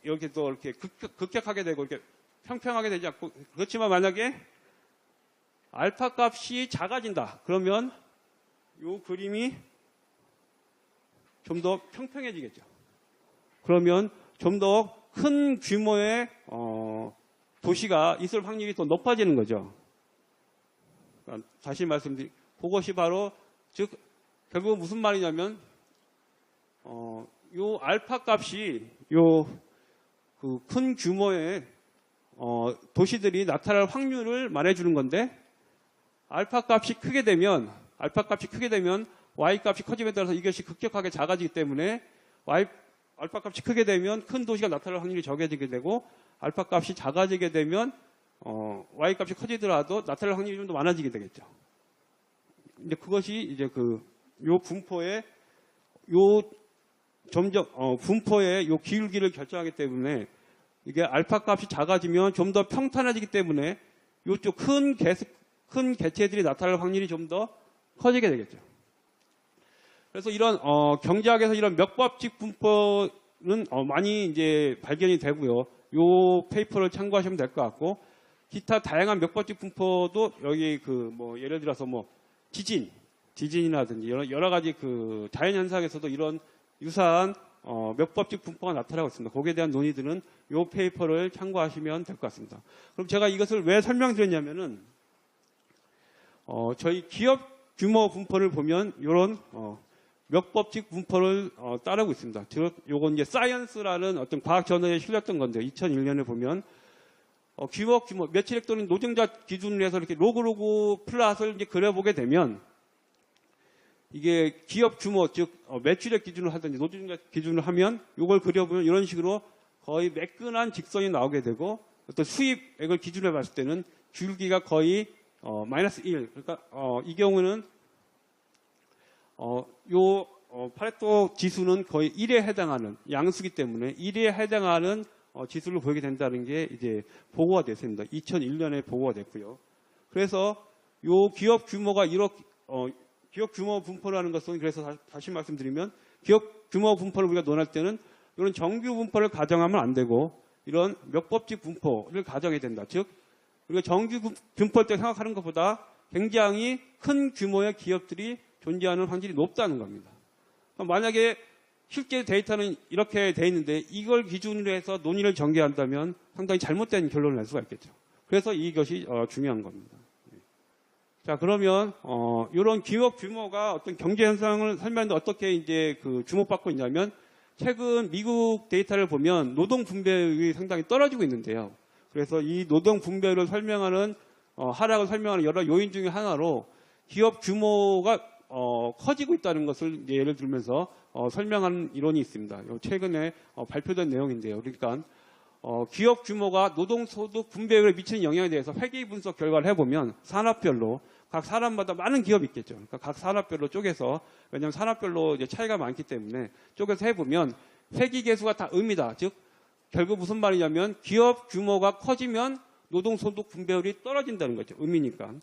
Speaker 1: 이렇게 또 이렇게 급격하게 되고 이렇게 평평하게 되지 않고 그렇지만 만약에 알파 값이 작아진다. 그러면 요 그림이 좀 더 평평해지겠죠. 그러면 좀 더 큰 규모의 도시가 있을 확률이 더 높아지는 거죠. 그러니까 다시 말씀드리면 그것이 바로 즉 결국 무슨 말이냐면 요 알파 값이 요 그 큰 규모의 도시들이 나타날 확률을 말해주는 건데 알파 값이 크게 되면 y 값이 커짐에 따라서 이것이 급격하게 작아지기 때문에 알파 값이 크게 되면 큰 도시가 나타날 확률이 적어지게 되고 알파 값이 작아지게 되면 y 값이 커지더라도 나타날 확률이 좀 더 많아지게 되겠죠. 근데 그것이 이제 요 분포의 분포의 요 기울기를 결정하기 때문에 이게 알파 값이 작아지면 좀 더 평탄해지기 때문에 요쪽 큰 개체들이 나타날 확률이 좀 더 커지게 되겠죠. 그래서 이런 경제학에서 이런 맥법칙 분포는 많이 이제 발견이 되고요. 요 페이퍼를 참고하시면 될 것 같고 기타 다양한 맥법칙 분포도 여기 예를 들어서 지진이라든지 여러 가지 자연 현상에서도 이런 유사한 맥법칙 분포가 나타나고 있습니다. 거기에 대한 논의들은 이 페이퍼를 참고하시면 될 것 같습니다. 그럼 제가 이것을 왜 설명드렸냐면은 저희 기업 규모 분포를 보면 이런 맥법칙 분포를 따르고 있습니다. 즉, 요건 이제 사이언스라는 어떤 과학 저널에 실렸던 건데요. 2001년에 보면 기업 규모 매출액 또는 노동자 기준으로 해서 이렇게 로그 플롯을 이제 그려보게 되면 이게 기업 규모, 즉 매출액 기준으로 하든지 노동자 기준으로 하면 이걸 그려보면 이런 식으로 거의 매끈한 직선이 나오게 되고 어떤 수입액을 기준으로 봤을 때는 줄기가 거의 마이너스 1. 그러니까 이 경우는 파레토 지수는 거의 1에 해당하는 양수기 때문에 1에 해당하는 지수를 보이게 된다는 게 이제 보고가 됐습니다. 2001년에 보고가 됐고요. 그래서 요 기업 규모가 기업 규모 분포라는 것은 그래서 다시 말씀드리면 기업 규모 분포를 우리가 논할 때는 이런 정규 분포를 가정하면 안 되고 이런 맥법칙 분포를 가정해야 된다. 즉 우리가 정규 분포 때 생각하는 것보다 굉장히 큰 규모의 기업들이 존재하는 확률이 높다는 겁니다. 만약에 실제 데이터는 이렇게 돼 있는데 이걸 기준으로 해서 논의를 전개한다면 상당히 잘못된 결론을 낼 수가 있겠죠. 그래서 이것이 중요한 겁니다. 자, 그러면 이런 기업 규모가 어떤 경제 현상을 설명하는데 어떻게 이제 주목받고 있냐면 최근 미국 데이터를 보면 노동 분배율이 상당히 떨어지고 있는데요. 그래서 이 노동 분배율을 설명하는 하락을 설명하는 여러 요인 중에 하나로 기업 규모가 커지고 있다는 것을 이제 예를 들면서 설명하는 이론이 있습니다. 최근에 발표된 내용인데요. 그러니까 기업 규모가 노동소득 분배율에 미치는 영향에 대해서 회계 분석 결과를 해보면 산업별로 각 산업마다 많은 기업이 있겠죠. 그러니까 각 산업별로 쪼개서 왜냐하면 산업별로 이제 차이가 많기 때문에 쪼개서 해보면 회계 계수가 다 의미다. 즉 결국 무슨 말이냐면 기업 규모가 커지면 노동소득 분배율이 떨어진다는 거죠. 의미니까.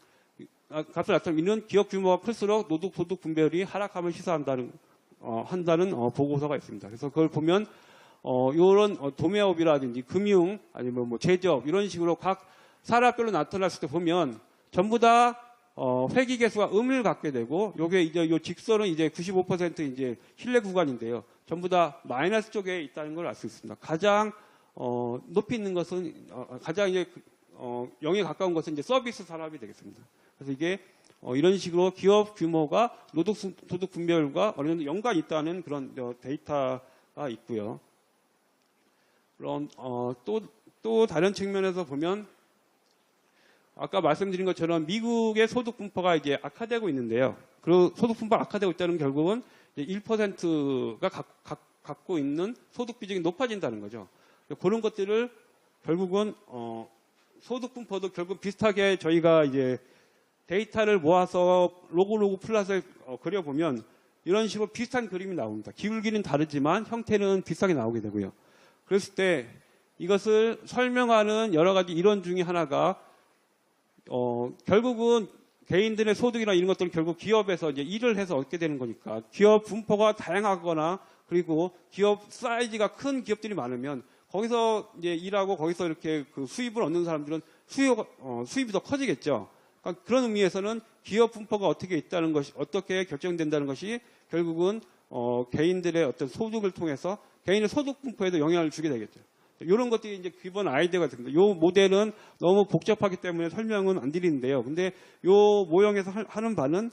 Speaker 1: 값을 나타내는 기업 규모가 클수록 노동소득 분배율이 하락함을 시사한다는 보고서가 있습니다. 그래서 그걸 보면 이런 도매업이라든지 금융 아니면 제조업 이런 식으로 각 산업별로 나타났을 때 보면 전부 다 회기 개수가 음을 갖게 되고, 요게 이제 요 직선은 이제 95% 이제 실내 구간인데요. 전부 다 마이너스 쪽에 있다는 걸 알 수 있습니다. 가장 높이 있는 것은 가장 이제 0에 가까운 것은 이제 서비스 산업이 되겠습니다. 그래서 이게 이런 식으로 기업 규모가 소득 분배율과 어느 정도 연관이 있다는 그런 데이터가 있고요. 그럼 또 다른 측면에서 보면 아까 말씀드린 것처럼 미국의 소득 분포가 이제 악화되고 있는데요. 그 소득 분포가 악화되고 있다는 결국은 1%가 갖고 있는 소득 비중이 높아진다는 거죠. 그런 것들을 결국은 소득 분포도 결국 비슷하게 저희가 이제 데이터를 모아서 로그 플롯을 그려보면 이런 식으로 비슷한 그림이 나옵니다. 기울기는 다르지만 형태는 비슷하게 나오게 되고요. 그랬을 때 이것을 설명하는 여러 가지 이론 중에 하나가 결국은 개인들의 소득이나 이런 것들은 결국 기업에서 이제 일을 해서 얻게 되는 거니까 기업 분포가 다양하거나 그리고 기업 사이즈가 큰 기업들이 많으면 거기서 이제 일하고 거기서 이렇게 그 수입을 얻는 사람들은 수입이 더 커지겠죠. 그러니까 그런 의미에서는 기업 분포가 어떻게 있다는 것이 어떻게 결정된다는 것이 결국은 개인들의 어떤 소득을 통해서 개인의 소득 분포에도 영향을 주게 되겠죠. 이런 것들이 이제 기본 아이디어가 됩니다. 이 모델은 너무 복잡하기 때문에 설명은 안 드리는데요. 근데 이 모형에서 하는 바는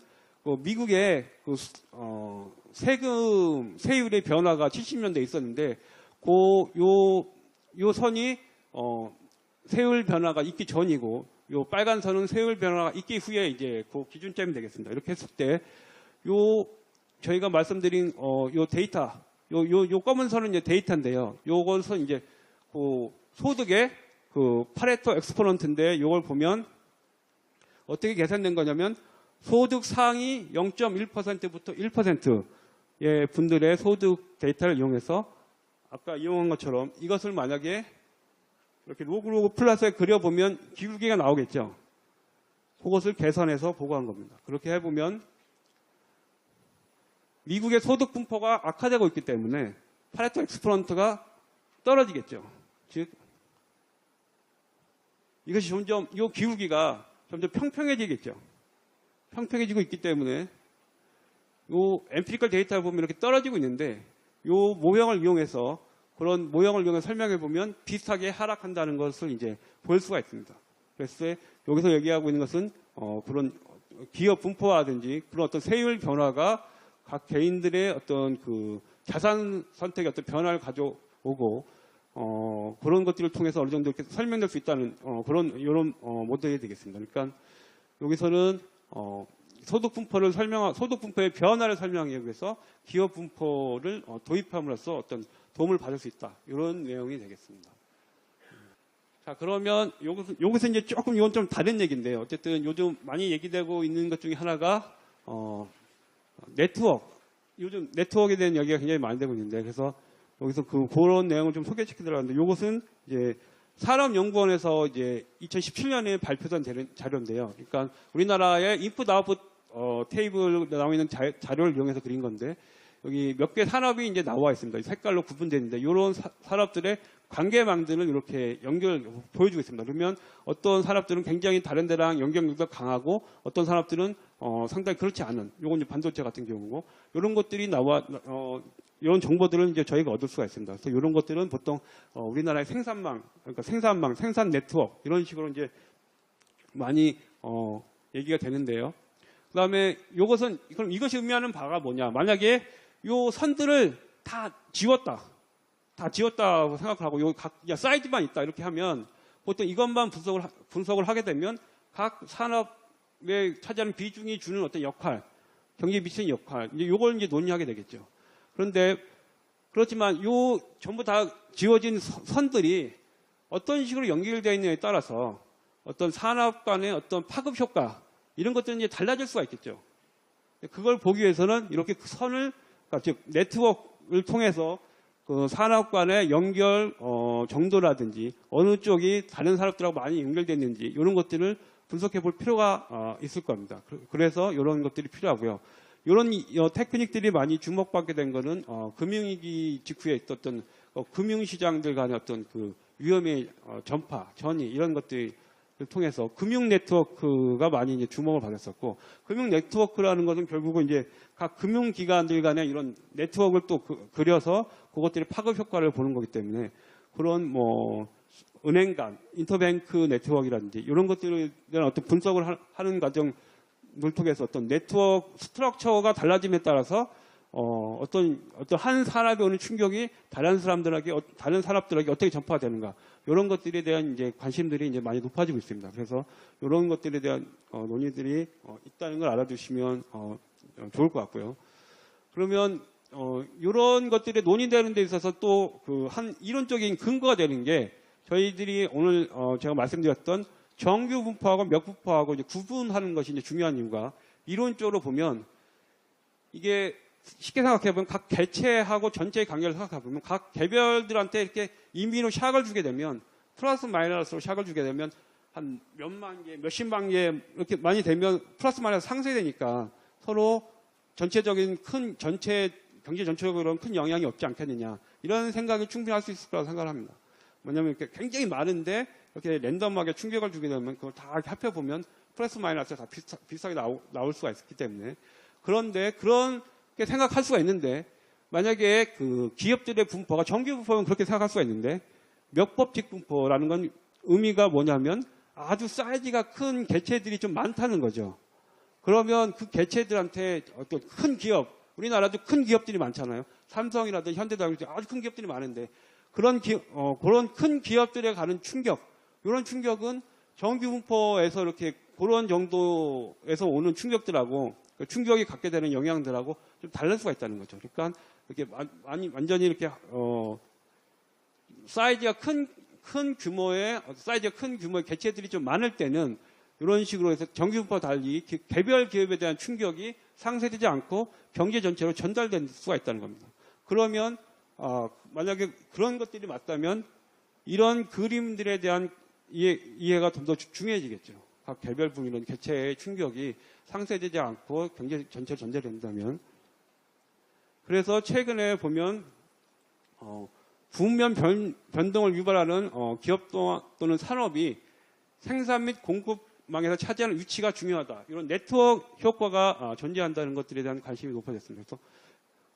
Speaker 1: 미국의 세율의 변화가 70년대에 있었는데 요 선이 세율 변화가 있기 전이고 요 빨간 선은 세율 변화가 있기 후에 이제 그 기준점이 되겠습니다. 이렇게 했을 때 저희가 말씀드린 요 데이터 요 검은 선은 이제 데이터인데요. 요것은 이제 그 소득의 그 파레토 엑스포넌트인데 이걸 보면 어떻게 계산된 거냐면 소득 상위 0.1%부터 1%의 분들의 소득 데이터를 이용해서 아까 이용한 것처럼 이것을 만약에 이렇게 로그 플러스에 그려보면 기울기가 나오겠죠. 그것을 계산해서 보고한 겁니다. 그렇게 해보면 미국의 소득 분포가 악화되고 있기 때문에 파레토 엑스포넌트가 떨어지겠죠. 즉 이것이 점점 이 기울기가 점점 평평해지겠죠. 평평해지고 있기 때문에 이 엠피리컬 데이터를 보면 이렇게 떨어지고 있는데 이 모형을 이용해서 그런 모형을 이용해서 설명해 보면 비슷하게 하락한다는 것을 이제 볼 수가 있습니다. 그래서 여기서 얘기하고 있는 것은 그런 기업 분포라든지 그런 어떤 세율 변화가 각 개인들의 어떤 그 자산 선택의 어떤 변화를 가져오고 그런 것들을 통해서 어느 정도 이렇게 설명될 수 있다는 이런 모델이 되겠습니다. 그러니까 여기서는 소득 분포의 변화를 설명하기 위해서 기업 분포를 도입함으로써 어떤 도움을 받을 수 있다. 이런 내용이 되겠습니다. 자, 그러면 여기서 이제 조금 이건 좀 다른 얘기인데요. 어쨌든 요즘 많이 얘기되고 있는 것 중에 하나가 네트워크. 요즘 네트워크에 대한 얘기가 굉장히 많이 되고 있는데 그래서 여기서 그런 내용을 좀 소개시켜 드렸는데 이것은 이제 산업연구원에서 이제 2017년에 발표된 자료인데요. 그러니까 우리나라의 인풋 아웃풋 테이블에 나와 있는 자료를 이용해서 그린 건데 여기 몇 개 산업이 이제 나와 있습니다. 색깔로 구분되는데 이런 산업들의 관계망들을 이렇게 보여주고 있습니다. 그러면 어떤 산업들은 굉장히 다른 데랑 연결력도 강하고 어떤 산업들은 상당히 그렇지 않은 요건 이제 반도체 같은 경우고 이런 것들이 이런 정보들은 이제 저희가 얻을 수가 있습니다. 그래서 이런 것들은 보통 우리나라의 생산망, 그러니까 생산 네트워크 이런 식으로 이제 많이 얘기가 되는데요. 그다음에 그럼 이것이 의미하는 바가 뭐냐? 만약에 요 선들을 다 지웠다고 생각하고 사이즈만 있다 이렇게 하면 보통 이것만 분석을 하게 되면 각 산업에 차지하는 비중이 주는 어떤 역할, 경제에 미치는 역할, 이제 요걸 이제 논의하게 되겠죠. 그렇지만 전부 다 지워진 선들이 어떤 식으로 연결되어 있느냐에 따라서 어떤 산업 간의 어떤 파급 효과 이런 것들은 이제 달라질 수가 있겠죠. 그걸 보기 위해서는 이렇게 그 선을 즉 네트워크를 통해서 그 산업 간의 연결 정도라든지 어느 쪽이 다른 산업들하고 많이 연결됐는지 이런 것들을 분석해 볼 필요가 있을 겁니다. 그래서 이런 것들이 필요하고요. 이런 테크닉들이 많이 주목받게 된 거는 금융위기 직후에 있었던 금융시장들 간의 어떤 그 위험의 전이 이런 것들이 통해서 금융 네트워크가 많이 이제 주목을 받았었고, 금융 네트워크라는 것은 결국은 이제 각 금융기관들 간의 이런 네트워크를 또 그려서 그것들이 파급 효과를 보는 거기 때문에 그런 뭐 은행 간 인터뱅크 네트워크라든지 이런 것들에 대한 어떤 분석을 하는 과정을 통해서 어떤 네트워크 스트럭처가 달라짐에 따라서 어떤 한 산업에 오는 충격이 다른 산업들에게 어떻게 전파가 되는가, 이런 것들에 대한 이제 관심들이 이제 많이 높아지고 있습니다. 그래서 이런 것들에 대한 논의들이 있다는 걸 알아두시면 좋을 것 같고요. 그러면 이런 것들이 논의되는 데 있어서 또 그 한 이론적인 근거가 되는 게, 저희들이 오늘 제가 말씀드렸던 정규 분포하고 몇 분포하고 이제 구분하는 것이 이제 중요한 이유가, 이론적으로 보면 이게 쉽게 생각해보면 각 개체하고 전체의 관계를 생각해보면 각 개별들한테 이렇게 임의로 샥을 주게 되면, 플러스 마이너스로 샥을 주게 되면 한 몇만 개, 몇십만 개 이렇게 많이 되면 플러스 마이너스 상쇄되니까 서로 전체적인 전체 경제 전체적으로는 큰 영향이 없지 않겠느냐, 이런 생각이 충분히 할 수 있을 거라고 생각을 합니다. 뭐냐면 이렇게 굉장히 많은데 이렇게 랜덤하게 충격을 주게 되면 그걸 다 합해보면 플러스 마이너스가 다 비슷하게 나올 수가 있기 때문에, 그런데 그렇게 생각할 수가 있는데, 만약에 그 기업들의 분포가 정규 분포면 그렇게 생각할 수가 있는데, 몇법칙 분포라는 건 의미가 뭐냐면 아주 사이즈가 큰 개체들이 좀 많다는 거죠. 그러면 그 개체들한테 어떤 큰 기업, 우리나라도 큰 기업들이 많잖아요. 삼성이라든지 현대자동차 아주 큰 기업들이 많은데, 그런 큰 기업들에 가는 충격, 이런 충격은 정규 분포에서 이렇게 그런 정도에서 오는 충격들하고 그 충격이 갖게 되는 영향들하고 좀 다를 수가 있다는 거죠. 그러니까 이렇게 완전히 이렇게 사이즈가 큰 규모의 개체들이 좀 많을 때는 이런 식으로 해서 정규 분포와 달리 개별 기업에 대한 충격이 상쇄되지 않고 경제 전체로 전달될 수가 있다는 겁니다. 그러면 만약에 그런 것들이 맞다면 이런 그림들에 대한 이해가 좀 더 중요해지겠죠. 각 개별 이런 개체의 충격이 상쇄되지 않고 경제 전체로 전달된다면. 그래서 최근에 보면 부면 변동을 유발하는 기업 또는 산업이 생산 및 공급망에서 차지하는 위치가 중요하다, 이런 네트워크 효과가 존재한다는 것들에 대한 관심이 높아졌습니다.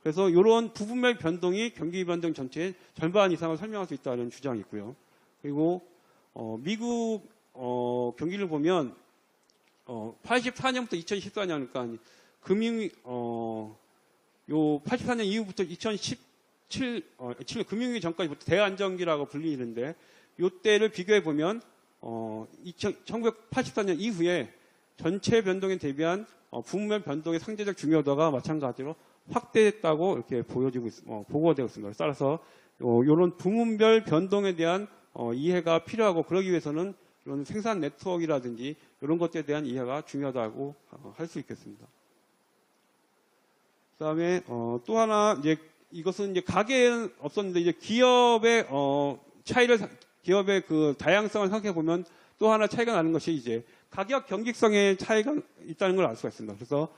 Speaker 1: 그래서 이런 부분별 변동이 경기 변동 전체의 절반 이상을 설명할 수 있다는 주장이 있고요. 그리고 미국 경기를 보면 84년부터 2014년, 그러니까 요 84년 이후부터 2017 금융위기 전까지부터 대안정기라고 불리는데, 이때를 비교해 보면 1984년 이후에 전체 변동에 대비한 부분별 변동의 상대적 중요도가 마찬가지로 확대했다고 이렇게 보고가 되고 있습니다. 따라서 이런 부문별 변동에 대한 이해가 필요하고, 그러기 위해서는 이런 생산 네트워크라든지 이런 것들에 대한 이해가 중요하다고 할 수 있겠습니다. 그다음에 또 하나, 이제 이것은 이제 가게에는 없었는데 이제 기업의 기업의 그 다양성을 생각해 보면 또 하나 차이가 나는 것이 이제 가격 경직성의 차이가 있다는 걸 알 수가 있습니다. 그래서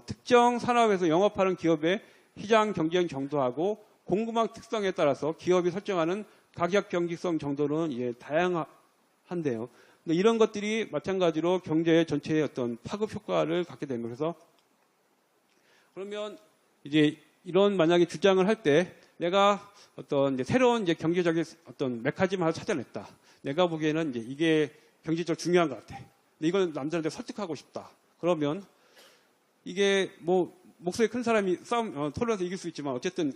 Speaker 1: 특정 산업에서 영업하는 기업의 시장 경쟁 정도하고 공급망 특성에 따라서 기업이 설정하는 가격 경직성 정도는 이제 다양한데요. 근데 이런 것들이 마찬가지로 경제 전체의 어떤 파급 효과를 갖게 됩니다. 그래서 그러면 이제 이런 만약에 주장을 할 때 내가 어떤 이제 새로운 이제 경제적인 어떤 메커니즘을 찾아냈다. 내가 보기에는 이제 이게 경제적으로 중요한 것 같아. 근데 이건 남들한테 설득하고 싶다. 그러면 이게 뭐 목소리 큰 사람이 토론해서 이길 수 있지만 어쨌든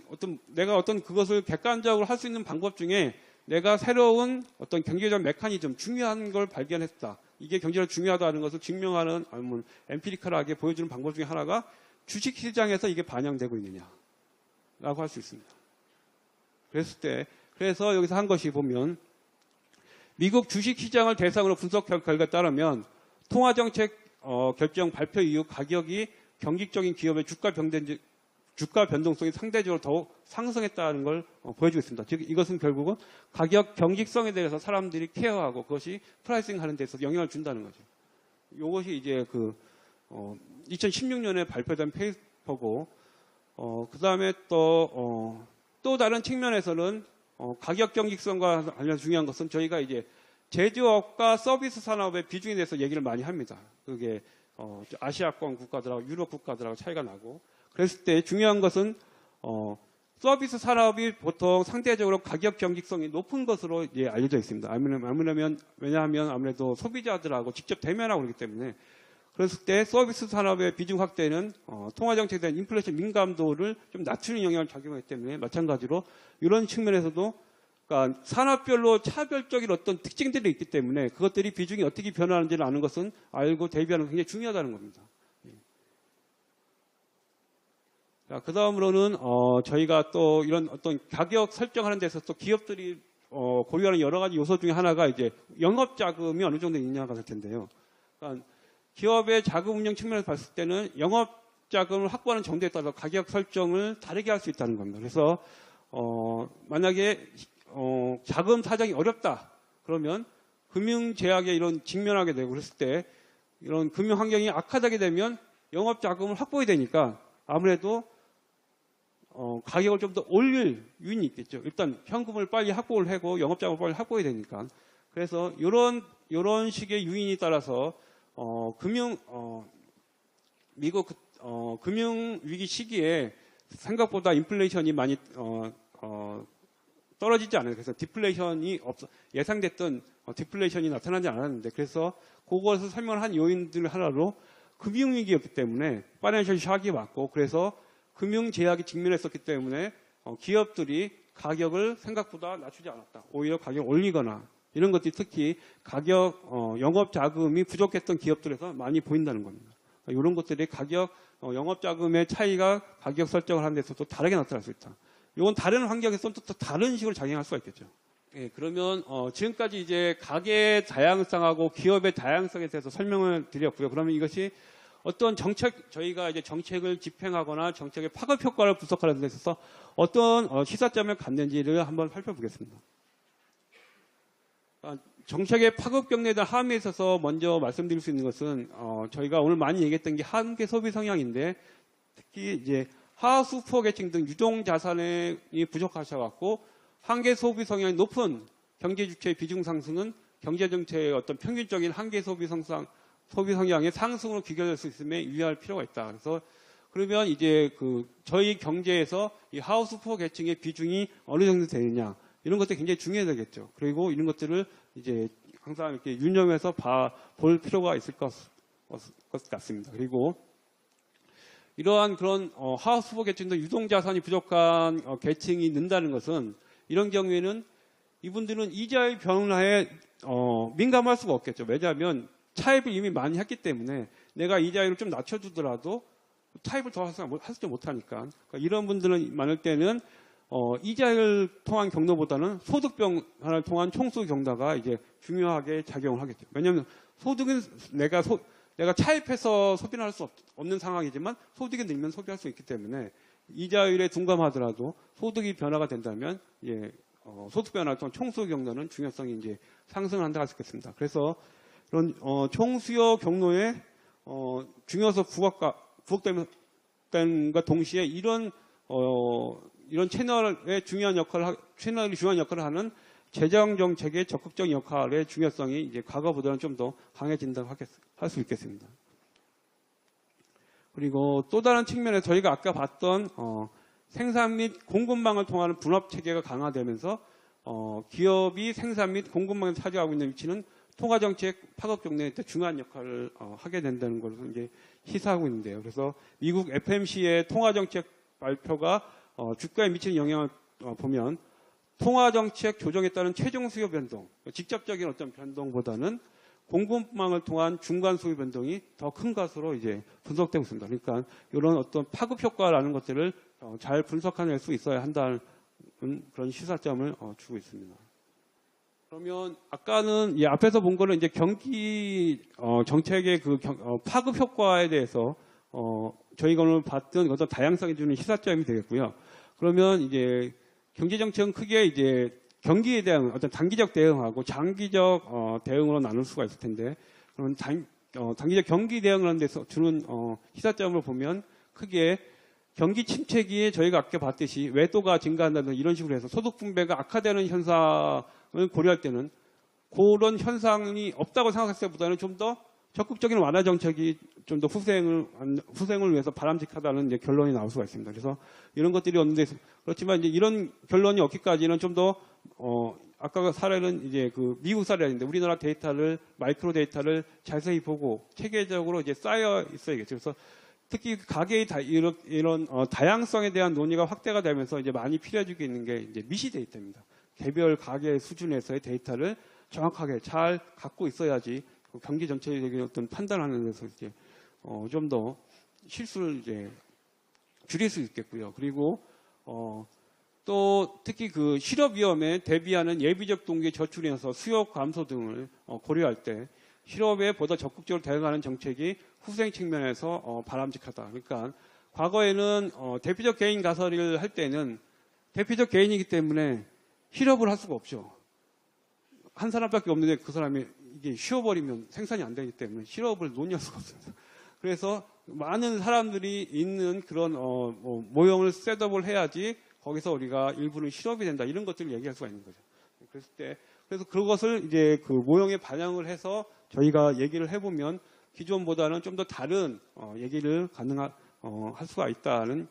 Speaker 1: 내가 그것을 객관적으로 할 수 있는 방법 중에 내가 새로운 어떤 경제적 메커니즘, 중요한 걸 발견했다. 이게 경제적으로 중요하다는 것을 증명하는, 아니면 엠피리컬하게 보여주는 방법 중에 하나가 주식시장에서 이게 반영되고 있느냐라고 할 수 있습니다. 그래서 여기서 한 것이 보면 미국 주식시장을 대상으로 분석한 결과에 따르면 통화정책 결정 발표 이후 가격이 경직적인 기업의 주가 변동성이 상대적으로 더욱 상승했다는 걸 보여주고 있습니다. 즉 이것은 결국은 가격 경직성에 대해서 사람들이 케어하고 그것이 프라이싱 하는 데 있어서 영향을 준다는 거죠. 이것이 이제 2016년에 발표된 페이퍼고, 그 다음에 또 다른 측면에서는 가격 경직성과 관련해서 중요한 것은 저희가 이제 제조업과 서비스 산업의 비중에 대해서 얘기를 많이 합니다. 그게 아시아권 국가들하고 유럽 국가들하고 차이가 나고 그랬을 때 중요한 것은 서비스 산업이 보통 상대적으로 가격 경직성이 높은 것으로 이제 알려져 있습니다. 왜냐하면 아무래도 소비자들하고 직접 대면하고 그렇기 때문에 그랬을 때 서비스 산업의 비중 확대는 통화정책에 대한 인플레이션 민감도를 좀 낮추는 영향을 작용하기 때문에 마찬가지로 이런 측면에서도 그러니까 산업별로 차별적인 어떤 특징들이 있기 때문에 그것들이 비중이 어떻게 변하는지를 아는 것은 알고 대비하는 게 굉장히 중요하다는 겁니다. 자, 그 다음으로는 저희가 또 이런 어떤 가격 설정하는 데서 또 기업들이 고려하는 여러 가지 요소 중에 하나가 이제 영업 자금이 어느 정도 있냐가 될 텐데요. 그러니까 기업의 자금 운영 측면에서 봤을 때는 영업 자금을 확보하는 정도에 따라 가격 설정을 다르게 할 수 있다는 겁니다. 그래서 만약에 자금 사정이 어렵다 그러면 금융 제약에 이런 직면하게 되고 그랬을 때 이런 금융 환경이 악화되게 되면 영업 자금을 확보해야 되니까 아무래도 가격을 좀 더 올릴 요인이 있겠죠. 일단 현금을 빨리 확보를 하고 영업 자금을 빨리 확보해야 되니까. 그래서 이런 식의 요인이 따라서 미국 금융 위기 시기에 생각보다 인플레이션이 많이 떨어지지 않아요. 그래서 디플레이션이 예상됐던 디플레이션이 나타나지 않았는데 그래서 그것을 설명한 요인들 하나로 금융위기였기 때문에 파이낸셜 샥이 왔고 그래서 금융제약이 직면했었기 때문에 기업들이 가격을 생각보다 낮추지 않았다. 오히려 가격을 올리거나 이런 것들이 특히 영업자금이 부족했던 기업들에서 많이 보인다는 겁니다. 이런 것들이 영업자금의 차이가 가격 설정을 하는 데서 또 다르게 나타날 수 있다. 이건 다른 환경에서 또 다른 식으로 작용할 수가 있겠죠. 예, 그러면 지금까지 이제 가게의 다양성하고 기업의 다양성에 대해서 설명을 드렸고요. 그러면 이것이 어떤 저희가 이제 정책을 집행하거나 정책의 파급 효과를 분석하는 데 있어서 어떤 시사점을 갖는지를 한번 살펴보겠습니다. 정책의 파급 경로에 대한 함의에 있어서 먼저 말씀드릴 수 있는 것은 저희가 오늘 많이 얘기했던 게 한계 소비 성향인데 특히 이제 하수포 계층 등 유동 자산이 부족하셔갖고 한계 소비 성향이 높은 경제 주체의 비중 상승은 경제 정책의 어떤 평균적인 한계 소비 성향의 상승으로 귀결될 수 있음에 유의할 필요가 있다. 그래서 그러면 이제 저희 경제에서 이 하우스푸어 계층의 비중이 어느 정도 되느냐 이런 것들이 굉장히 중요하겠죠. 그리고 이런 것들을 이제 항상 이렇게 유념해서 볼 필요가 있을 것 같습니다. 그리고 이러한 그런 하우스푸어 계층도 유동자산이 부족한 계층이 는다는 것은 이런 경우에는 이분들은 이자의 변화에 민감할 수가 없겠죠. 왜냐하면 차입을 이미 많이 했기 때문에 내가 이자율을 좀 낮춰주더라도 차입을 더 하지 못하니까 그러니까 이런 분들은 많을 때는 이자율 통한 경로보다는 소득 변화를 통한 총수 경로가 이제 중요하게 작용을 하겠죠. 왜냐하면 소득은 내가 차입해서 소비를 할 수 없는 상황이지만 소득이 늘면 소비할 수 있기 때문에 이자율에 둔감하더라도 소득이 변화가 된다면 소득 변화를 통한 총수 경로는 중요성이 이제 상승한다 할 수 있겠습니다. 그래서 이런 총수요 경로의 중요서 부각됨과 동시에 이런 채널이 중요한 역할을 하는 재정 정책의 적극적 역할의 중요성이 이제 과거보다는 좀 더 강해진다고 할 수 있겠습니다. 그리고 또 다른 측면에 저희가 아까 봤던 생산 및 공급망을 통하는 분업 체계가 강화되면서 기업이 생산 및 공급망을 차지하고 있는 위치는 통화정책 파급 경로에 중요한 역할을 하게 된다는 것을 이제 시사하고 있는데요. 그래서 미국 FMC의 통화정책 발표가 주가에 미치는 영향을 보면 통화정책 조정에 따른 최종 수요 변동, 직접적인 어떤 변동보다는 공급망을 통한 중간 수요 변동이 더 큰 것으로 이제 분석되고 있습니다. 그러니까 이런 어떤 파급 효과라는 것들을 잘 분석해낼 수 있어야 한다는 그런 시사점을 주고 있습니다. 그러면 아까는 앞에서 본 거는 이제 경기 정책의 파급 효과에 대해서 저희가 오늘 봤던 어떤 다양성이 주는 시사점이 되겠고요. 그러면 이제 경제 정책은 크게 이제 경기에 대한 어떤 단기적 대응하고 장기적 대응으로 나눌 수가 있을 텐데 그런 단기적 경기 대응을 하는 데서 주는 시사점을 보면 크게 경기 침체기에 저희가 아까 봤듯이 외도가 증가한다든 이런 식으로 해서 소득 분배가 악화되는 현상을 고려할 때는 그런 현상이 없다고 생각했을 때보다는 좀 더 적극적인 완화 정책이 좀 더 후생을 위해서 바람직하다는 이제 결론이 나올 수가 있습니다. 그래서 이런 것들이 없는데, 그렇지만 이제 이런 결론이 없기까지는 좀 더 아까 사례는 이제 그 미국 사례인데 우리나라 데이터를 마이크로 데이터를 자세히 보고 체계적으로 이제 쌓여 있어야겠죠. 그래서 특히 가계의 이런 다양성에 대한 논의가 확대가 되면서 이제 많이 필요해지고 있는 게 이제 미시 데이터입니다. 개별 가계 수준에서의 데이터를 정확하게 잘 갖고 있어야지 경기 전체적인 어떤 판단하는 데서 이제 좀 더 실수를 이제 줄일 수 있겠고요. 그리고 또 특히 그 실업 위험에 대비하는 예비적 동기 저출인에서 수요 감소 등을 고려할 때 실업에 보다 적극적으로 대응하는 정책이 후생 측면에서 바람직하다. 그러니까 과거에는 대표적 개인 가설을 할 때는 대표적 개인이기 때문에 실업을 할 수가 없죠. 한 사람밖에 없는데 그 사람이 이게 쉬어버리면 생산이 안 되기 때문에 실업을 논의할 수가 없습니다. 그래서 많은 사람들이 있는 그런 모형을 셋업을 해야지 거기서 우리가 일부는 실업이 된다 이런 것들을 얘기할 수가 있는 거죠. 그래서 그것을 이제 그 모형에 반영을 해서 저희가 얘기를 해보면 기존보다는 좀 더 다른 얘기를 할 수가 있다는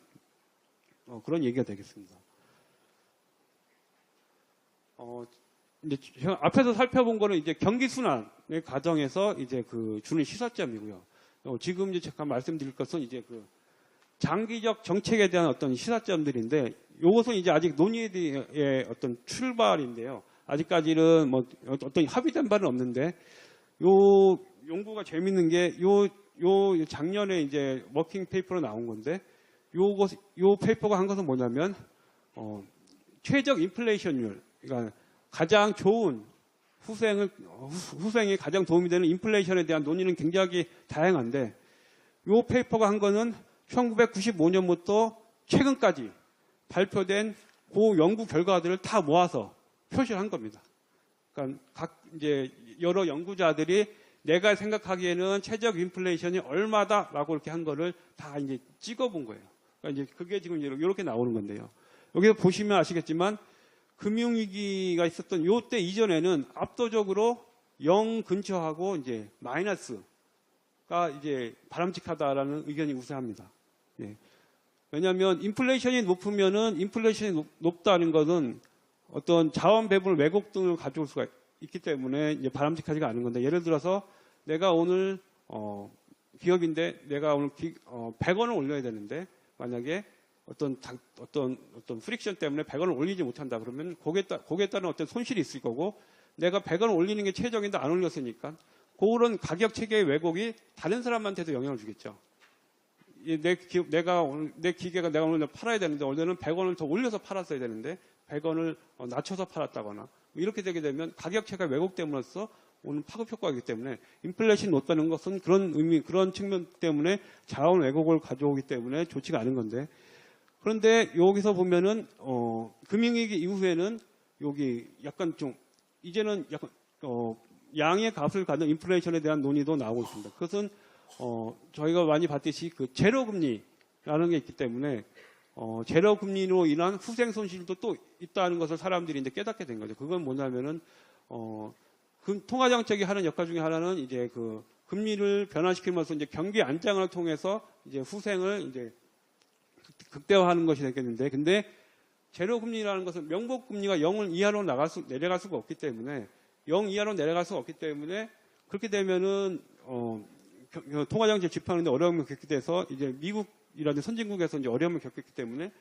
Speaker 1: 그런 얘기가 되겠습니다. 이제 앞에서 살펴본 거는 이제 경기 순환의 과정에서 이제 그 주는 시사점이고요. 지금 이제 잠깐 말씀드릴 것은 이제 그 장기적 정책에 대한 어떤 시사점들인데, 이것은 이제 아직 논의의 어떤 출발인데요. 아직까지는 뭐 어떤 합의된 바는 없는데, 요 연구가 재밌는 게 요 작년에 이제 워킹 페이퍼로 나온 건데, 요 페이퍼가 한 것은 뭐냐면 최적 인플레이션율, 그러니까 가장 좋은 후생에 가장 도움이 되는 인플레이션에 대한 논의는 굉장히 다양한데, 요 페이퍼가 한 거는 1995년부터 최근까지 발표된 그 연구 결과들을 다 모아서 표시를 한 겁니다. 그러니까 이제 여러 연구자들이 내가 생각하기에는 최적 인플레이션이 얼마다라고 이렇게 한 거를 다 이제 찍어본 거예요. 그러니까 이제 그게 지금 이렇게 나오는 건데요. 여기서 보시면 아시겠지만 금융위기가 있었던 요때 이전에는 압도적으로 0 근처하고 이제 마이너스가 이제 바람직하다라는 의견이 우세합니다. 예. 왜냐하면 인플레이션이 높으면은 인플레이션이 높다는 것은 어떤 자원 배분 왜곡 등을 가져올 수가 있기 때문에 이제 바람직하지가 않은 건데, 예를 들어서 내가 오늘 기업인데 내가 오늘 100원을 올려야 되는데 만약에 어떤 프릭션 때문에 100원을 올리지 못한다 그러면 거기에 따른 어떤 손실이 있을 거고, 내가 100원을 올리는 게 최적인데 안 올렸으니까 그런 가격 체계의 왜곡이 다른 사람한테도 영향을 주겠죠. 내 기계가 내가 오늘 팔아야 되는데 오늘은 100원을 더 올려서 팔았어야 되는데 100원을 낮춰서 팔았다거나 이렇게 되게 되면 가격 체계가 왜곡됨으로써 오는 파급 효과이기 때문에 인플레이션이 높다는 것은 그런 측면 때문에 자원 왜곡을 가져오기 때문에 좋지가 않은 건데, 그런데 여기서 보면은 금융위기 이후에는 여기 약간 좀 이제는 약간 양의 값을 갖는 인플레이션에 대한 논의도 나오고 있습니다. 그것은 저희가 많이 봤듯이 그 제로 금리라는 게 있기 때문에 제로 금리로 인한 후생 손실도 또 있다는 것을 사람들이 이제 깨닫게 된 거죠. 그건 뭐냐면은 통화 정책이 하는 역할 중에 하나는 이제 그 금리를 변화시키면서 이제 경기 안정을 통해서 이제 후생을 이제 극대화하는 것이 되겠는데, 근데 제로 금리라는 것은 명목 금리가 0을 이하로 내려갈 수가 없기 때문에 0 이하로 내려갈 수가 없기 때문에 그렇게 되면은 통화 정책 집행하는데 어려움을 겪게 돼서 이제 미국이라는 선진국에서 이제 어려움을 겪었기 때문에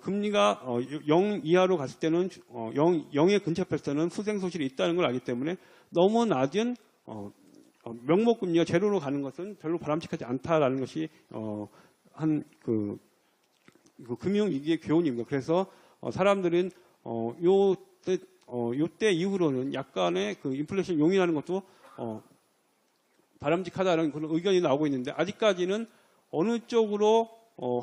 Speaker 1: 금리가 0 이하로 갔을 때는 0에 근접했을 때는 후생 손실이 있다는 걸 알기 때문에 너무 낮은 명목 금리가 제로로 가는 것은 별로 바람직하지 않다라는 것이 그 금융 위기의 교훈입니다. 그래서 사람들은 요때 이후로는 약간의 그 인플레이션 용인하는 것도 바람직하다는 그런 의견이 나오고 있는데, 아직까지는 어느 쪽으로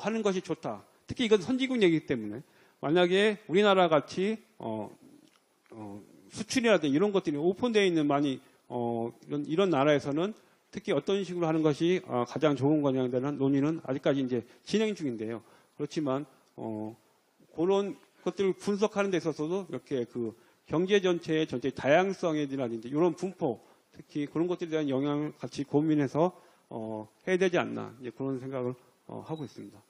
Speaker 1: 하는 것이 좋다. 특히 이건 선진국 얘기이기 때문에 만약에 우리나라 같이 수출이라든지 이런 것들이 오픈되어 있는 많이 이런 나라에서는 특히 어떤 식으로 하는 것이 가장 좋은 거냐에 대한 논의는 아직까지 이제 진행 중인데요. 그렇지만 그런 것들을 분석하는 데 있어서도 이렇게 그 경제 전체의 다양성이라든지 이런 분포, 특히 그런 것들에 대한 영향을 같이 고민해서 해야 되지 않나 이제 그런 생각을 하고 있습니다.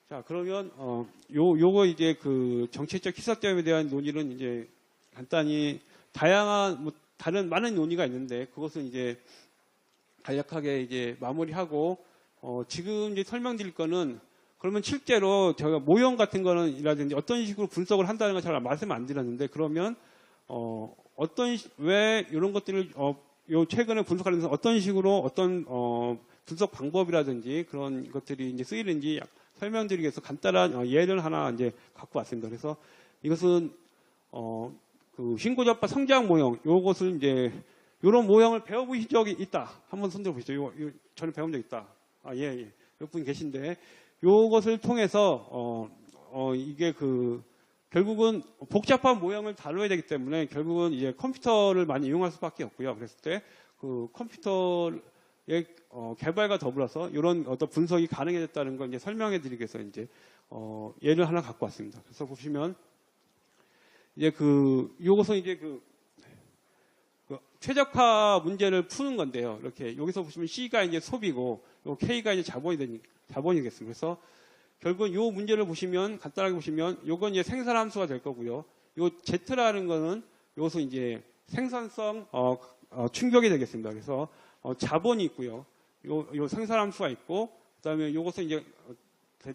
Speaker 1: 자, 그러면 요거 이제 그 정책적 희석점에 대한 논의는 이제 간단히 다양한 뭐 다른 많은 논의가 있는데 그것은 이제 간략하게 이제 마무리하고 지금 이제 설명드릴 거는 그러면 실제로 제가 모형 같은 거는 이라든지 어떤 식으로 분석을 한다는 걸 잘 말씀 안 드렸는데 그러면 왜 이런 것들을 요 최근에 분석하면서 어떤 식으로 어떤 분석 방법이라든지 그런 것들이 이제 쓰이는지 설명드리기 위해서 간단한 예를 하나 이제 갖고 왔습니다. 그래서 이것은 그 신고접합 성장 모형 요것을 이제 요런 모형을 배워보신 적이 있다. 한번 손들어 보시죠. 요 저는 배운 적 있다. 예. 몇 분 계신데 요것을 통해서 이게 그 결국은 복잡한 모형을 다뤄야 되기 때문에 결국은 이제 컴퓨터를 많이 이용할 수밖에 없고요. 그랬을 때 그 컴퓨터의 개발과 더불어서 이런 어떤 분석이 가능해졌다는 걸 이제 설명해드리기 위해서 이제 예를 하나 갖고 왔습니다. 그래서 보시면 이제 요것은 이제 그 최적화 문제를 푸는 건데요. 이렇게 여기서 보시면 C가 이제 소비고 K가 이제 자본이겠습니다. 그래서 결국은 요 문제를 보시면 간단하게 보시면 요건 이제 생산 함수가 될 거고요. 요 Z라는 거는 요것은 이제 생산성 충격이 되겠습니다. 그래서 자본이 있고요. 요 생산 함수가 있고 그다음에 요것은 이제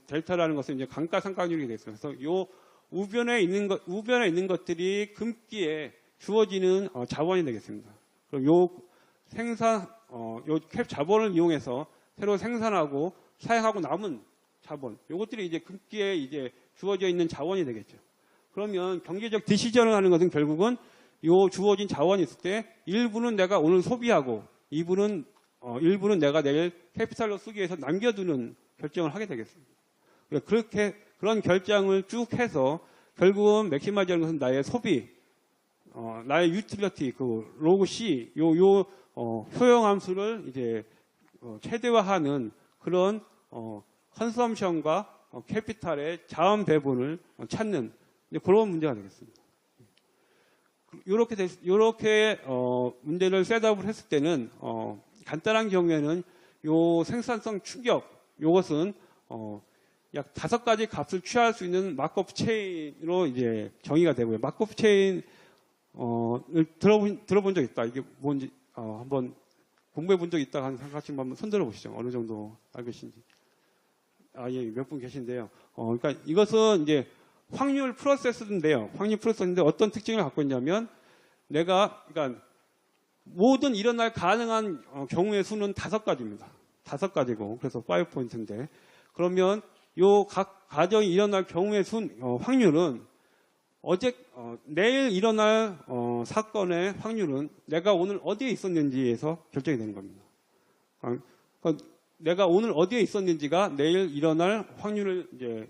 Speaker 1: 델타라는 것은 이제 감가상각률이 되겠습니다. 그래서 요 우변에 있는 것들이 금기에 주어지는 자본이 되겠습니다. 그럼 요 캡 자본을 이용해서 새로 생산하고 사용하고 남은 자본, 요것들이 이제 금기에 이제 주어져 있는 자원이 되겠죠. 그러면 경제적 디시전을 하는 것은 결국은 요 주어진 자원이 있을 때 일부는 내가 오늘 소비하고 일부는 내가 내일 캐피탈로 쓰기 위해서 남겨두는 결정을 하게 되겠습니다. 그렇게 그런 결정을 쭉 해서 결국은 맥시마이즈하는 것은 나의 소비, 나의 유틸리티, 그 로그 C, 요 효용함수를 이제 최대화하는 그런 컨섬션과 캐피탈의 자원 배분을 찾는 그런 문제가 되겠습니다. 이렇게 문제를 셋업을 했을 때는 간단한 경우에는 요 생산성 충격 요것은 약 5가지 값을 취할 수 있는 마크업 체인으로 이제 정의가 되고요. 마크업 체인 들어본 적 있다. 이게 뭔지 한번 공부해 본 적 있다 하는 생각하시면 한번 손들어 보시죠. 어느 정도 알고 계신지. 예, 몇 분 계신데요. 그러니까 이것은 이제 확률 프로세스인데요. 확률 프로세스인데 어떤 특징을 갖고 있냐면 그러니까 모든 일어날 가능한 경우의 수는 5가지입니다. 5가지고 그래서 5포인트인데 그러면 요 각 가정이 일어날 경우의 확률은 내일 일어날 사건의 확률은 내가 오늘 어디에 있었는지에서 결정이 되는 겁니다. 그러니까 내가 오늘 어디에 있었는지가 내일 일어날 확률을 이제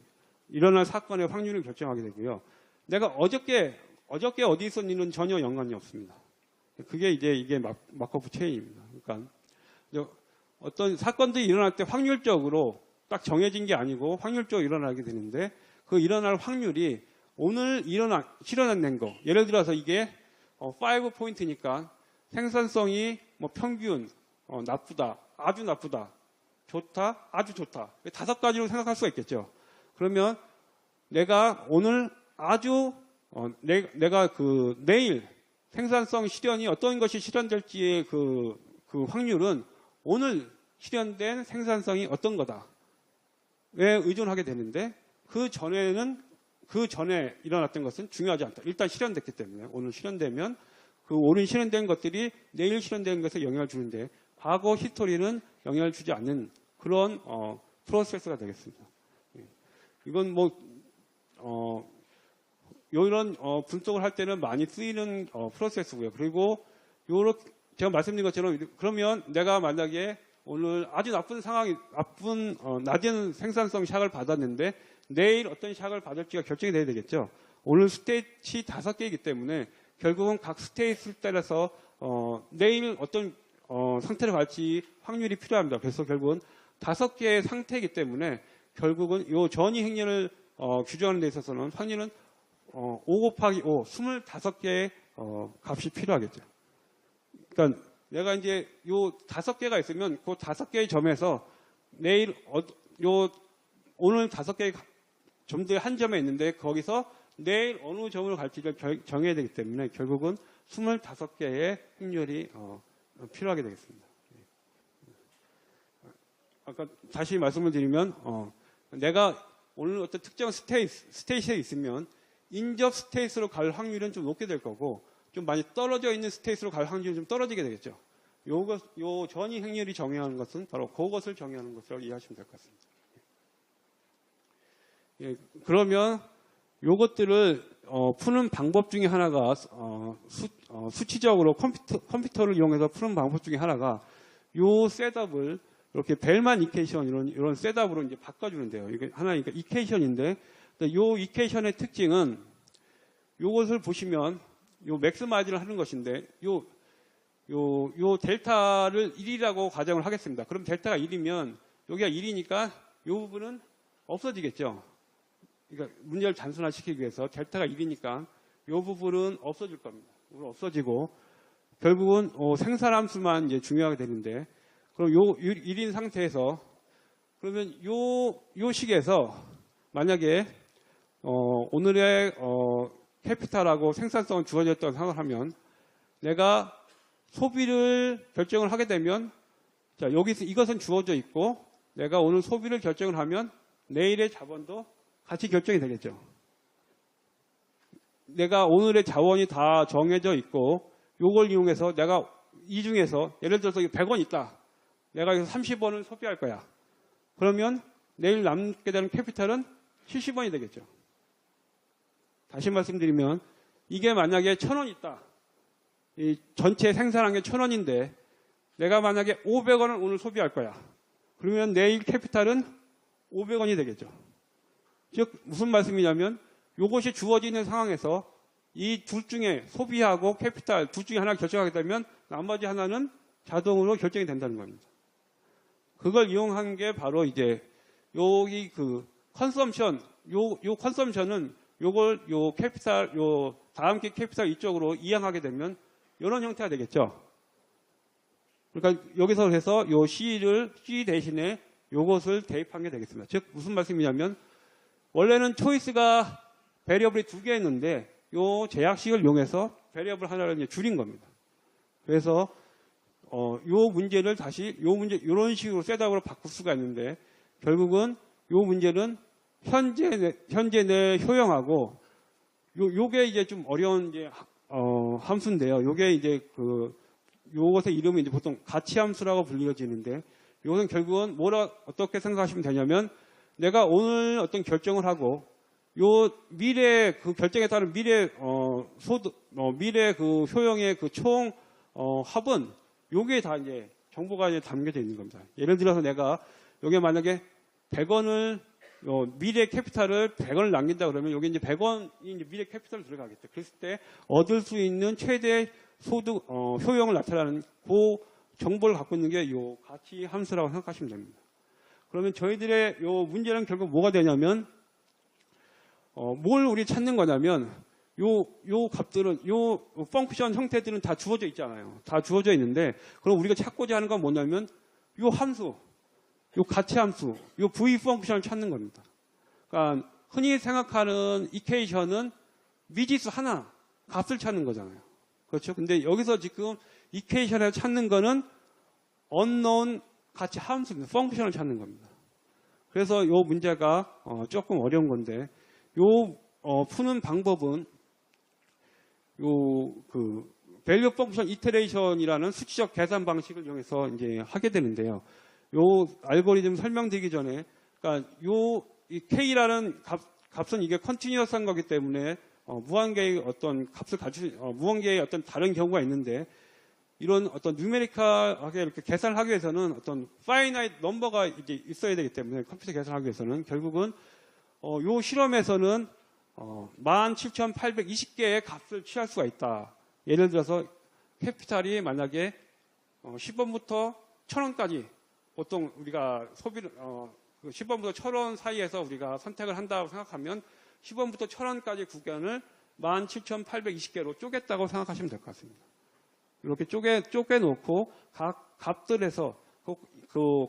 Speaker 1: 일어날 사건의 확률을 결정하게 되고요. 내가 어저께 어디 있었는지는 전혀 연관이 없습니다. 그게 이게 마커프 체인입니다. 그러니까 어떤 사건들이 일어날 때 확률적으로 딱 정해진 게 아니고 확률적으로 일어나게 되는데 그 일어날 확률이 오늘 실현된 거. 예를 들어서 이게 5포인트니까 생산성이 뭐 평균 나쁘다, 아주 나쁘다, 좋다, 아주 좋다. 5가지로 생각할 수가 있겠죠. 그러면 내가 오늘 내가 내일 생산성 실현이 어떤 것이 실현될지의 그 확률은 오늘 실현된 생산성이 어떤 거다. 왜 의존하게 되는데 그 전에 일어났던 것은 중요하지 않다. 일단 실현됐기 때문에 오늘 실현되면 그 오늘 실현된 것들이 내일 실현된 것에 영향을 주는데 과거 히스토리는 영향을 주지 않는 그런 프로세스가 되겠습니다. 이건 이런 분석을 할 때는 많이 쓰이는 프로세스고요. 그리고 제가 말씀드린 것처럼 그러면 내가 만약에 오늘 아주 낮은 생산성 샥을 받았는데 내일 어떤 샥을 받을지가 결정이 돼야 되겠죠. 오늘 스테이트 5개이기 때문에 결국은 각 스테이트에 따라서 내일 어떤 상태를 갈지 확률이 필요합니다. 그래서 결국은 5개의 상태이기 때문에 결국은 이 전이 행렬을 규정하는 데 있어서는 확률은 5 곱하기 5, 25개의 값이 필요하겠죠. 그러니까 내가 이제 요 5개가 있으면 그 5개의 점에서 내일 오늘 5개의 점들 한 점에 있는데 거기서 내일 어느 점으로 갈지를 정해야 되기 때문에 결국은 25개의 확률이 필요하게 되겠습니다. 아까 다시 말씀을 드리면 내가 오늘 어떤 특정 스테이트에 있으면 인접 스테이트로 갈 확률은 좀 높게 될 거고 좀 많이 떨어져 있는 스테이트로 갈 확률은 좀 떨어지게 되겠죠. 요 전위 확률이 정의하는 것은 바로 그것을 정의하는 것으로 이해하시면 될 것 같습니다. 예, 그러면 요것들을 푸는 방법 중에 하나가 수치적으로 컴퓨터를 이용해서 푸는 방법 중에 하나가 요 셋업을 이렇게 벨만 이퀘이션 이런 셋업으로 이제 바꿔주는데요. 이게 하나니까 이퀘이션인데 요 이퀘이션의 특징은 요것을 보시면 요 맥스마이즈를 하는 것인데 요 델타를 1이라고 가정을 하겠습니다. 그럼 델타가 1이면 여기가 1이니까 요 부분은 없어지겠죠. 그러니까 문제를 단순화시키기 위해서 델타가 1이니까 요 부분은 없어질 겁니다. 없어지고 결국은 생산함수만 이제 중요하게 되는데 그럼 요 1인 상태에서 그러면 요 식에서 만약에 오늘의 캐피탈하고 생산성은 주어졌다고 생각을 하면 내가 소비를 결정을 하게 되면 자 여기서 이것은 주어져 있고 내가 오늘 소비를 결정을 하면 내일의 자본도 같이 결정이 되겠죠. 내가 오늘의 자원이 다 정해져 있고 요걸 이용해서 내가 이 중에서 예를 들어서 100원 있다. 내가 여기서 30원을 소비할 거야. 그러면 내일 남게 되는 캐피탈은 70원이 되겠죠. 다시 말씀드리면 이게 만약에 1,000원 있다. 이 전체 생산한 게 1,000원인데 내가 만약에 500원을 오늘 소비할 거야. 그러면 내일 캐피탈은 500원이 되겠죠. 즉 무슨 말씀이냐면 이것이 주어지는 상황에서 이 둘 중에 소비하고 캐피탈 둘 중에 하나 결정하게 되면 나머지 하나는 자동으로 결정이 된다는 겁니다. 그걸 이용한 게 바로 이제 여기 그 컨섬션 요 컨섬션은 요걸 요 캐피탈 요 다음기 캐피탈 이쪽으로 이양하게 되면 이런 형태가 되겠죠. 그러니까 여기서 해서 요 C 대신에 요것을 대입한 게 되겠습니다. 즉 무슨 말씀이냐면 원래는 초이스가 베리어블이 2개였는데 요 제약식을 이용해서 베리어블 하나를 이제 줄인 겁니다. 그래서 요 문제를 다시 요런 식으로 셋업으로 바꿀 수가 있는데 결국은 요 문제는 현재 내 효용하고 요게 이제 좀 어려운 이제 함수인데요. 요게 이제 요것의 이름이 이제 보통 가치 함수라고 불려지는데 요것은 결국은 어떻게 생각하시면 되냐면 내가 오늘 어떤 결정을 하고 요 미래 그 결정에 따른 미래 미래 그 효용의 그 총 합은 요게 다 이제 정보가 이제 담겨져 있는 겁니다. 예를 들어서 내가 여기에 만약에 100원을 미래 캐피탈을 100원을 남긴다 그러면 여기 이제 100원이 이제 미래 캐피탈로 들어가겠죠. 그랬을 때 얻을 수 있는 최대 소득 효용을 나타내는 그 정보를 갖고 있는 게 요 가치 함수라고 생각하시면 됩니다. 그러면 저희들의 요 문제는 결국 뭐가 되냐면 뭘 우리 찾는 거냐면 요 값들은 요 펑크션 형태들은 다 주어져 있잖아요. 다 주어져 있는데 그럼 우리가 찾고자 하는 건 뭐냐면 요 함수, 요 가치 함수, 요 V 펑크션을 찾는 겁니다. 그러니까 흔히 생각하는 이퀘이션은 미지수 하나 값을 찾는 거잖아요. 그렇죠? 근데 여기서 지금 이퀘이션에서 찾는 거는 unknown 가치 함수입니다. 펑크션을 찾는 겁니다. 그래서 요 문제가 조금 어려운 건데 요 푸는 방법은 밸류 펑크션 이터레이션이라는 수치적 계산 방식을 이용해서 이제 하게 되는데요. 요 알고리즘 설명드리기 전에 그러니까 이 K라는 값은 이게 컨티뉴어스한 거기 때문에 무한계의 어떤 값을 무한계의 어떤 다른 경우가 있는데 이런 어떤 뉴메리컬하게 이렇게 계산을 하기 위해서는 어떤 파이나이트 넘버가 이제 있어야 되기 때문에 컴퓨터 계산하기 위해서는 결국은 요 실험에서는 17,820개의 값을 취할 수가 있다. 예를 들어서 캐피탈이 만약에 10원부터 1,000원까지 보통 우리가 소비를 10원부터 1000원 사이에서 우리가 선택을 한다고 생각하면 10원부터 1000원까지 구간을 17,820개로 쪼갰다고 생각하시면 될 것 같습니다. 이렇게 쪼개놓고 각 값들에서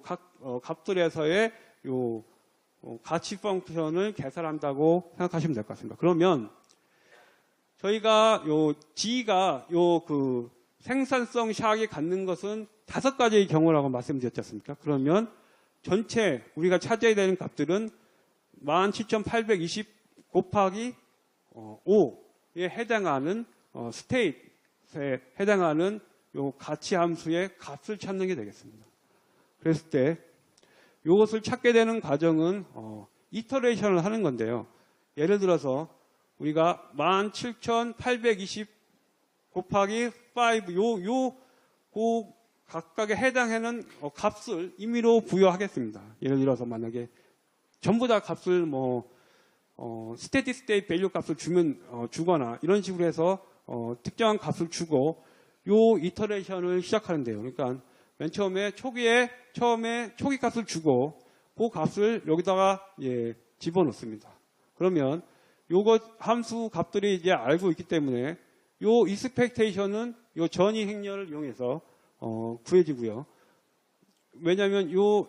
Speaker 1: 각 값들에서의 요 가치 펑션을 계산한다고 생각하시면 될 것 같습니다. 그러면 저희가 요 G가 그 생산성 샥이 갖는 것은 5가지의 경우라고 말씀드렸지 않습니까? 그러면 전체 우리가 찾아야 되는 값들은 17,820 곱하기 5에 해당하는 스테이트에 해당하는 요 가치 함수의 값을 찾는 게 되겠습니다. 그랬을 때 이것을 찾게 되는 과정은 이터레이션을 하는 건데요. 예를 들어서 우리가 17,820 곱하기 5 그 각각에 해당하는 값을 임의로 부여하겠습니다. 예를 들어서 만약에 전부 다 값을 스테디 스테이트 밸류 값을 주거나 이런 식으로 해서 특정한 값을 주고 요 이터레이션을 시작하는데요. 그러니까 맨 처음에 초기 값을 주고 그 값을 여기다가 집어넣습니다. 그러면 요거 함수 값들이 이제 알고 있기 때문에 요 익스펙테이션은 요 전위 행렬을 이용해서 구해지고요. 왜냐하면 요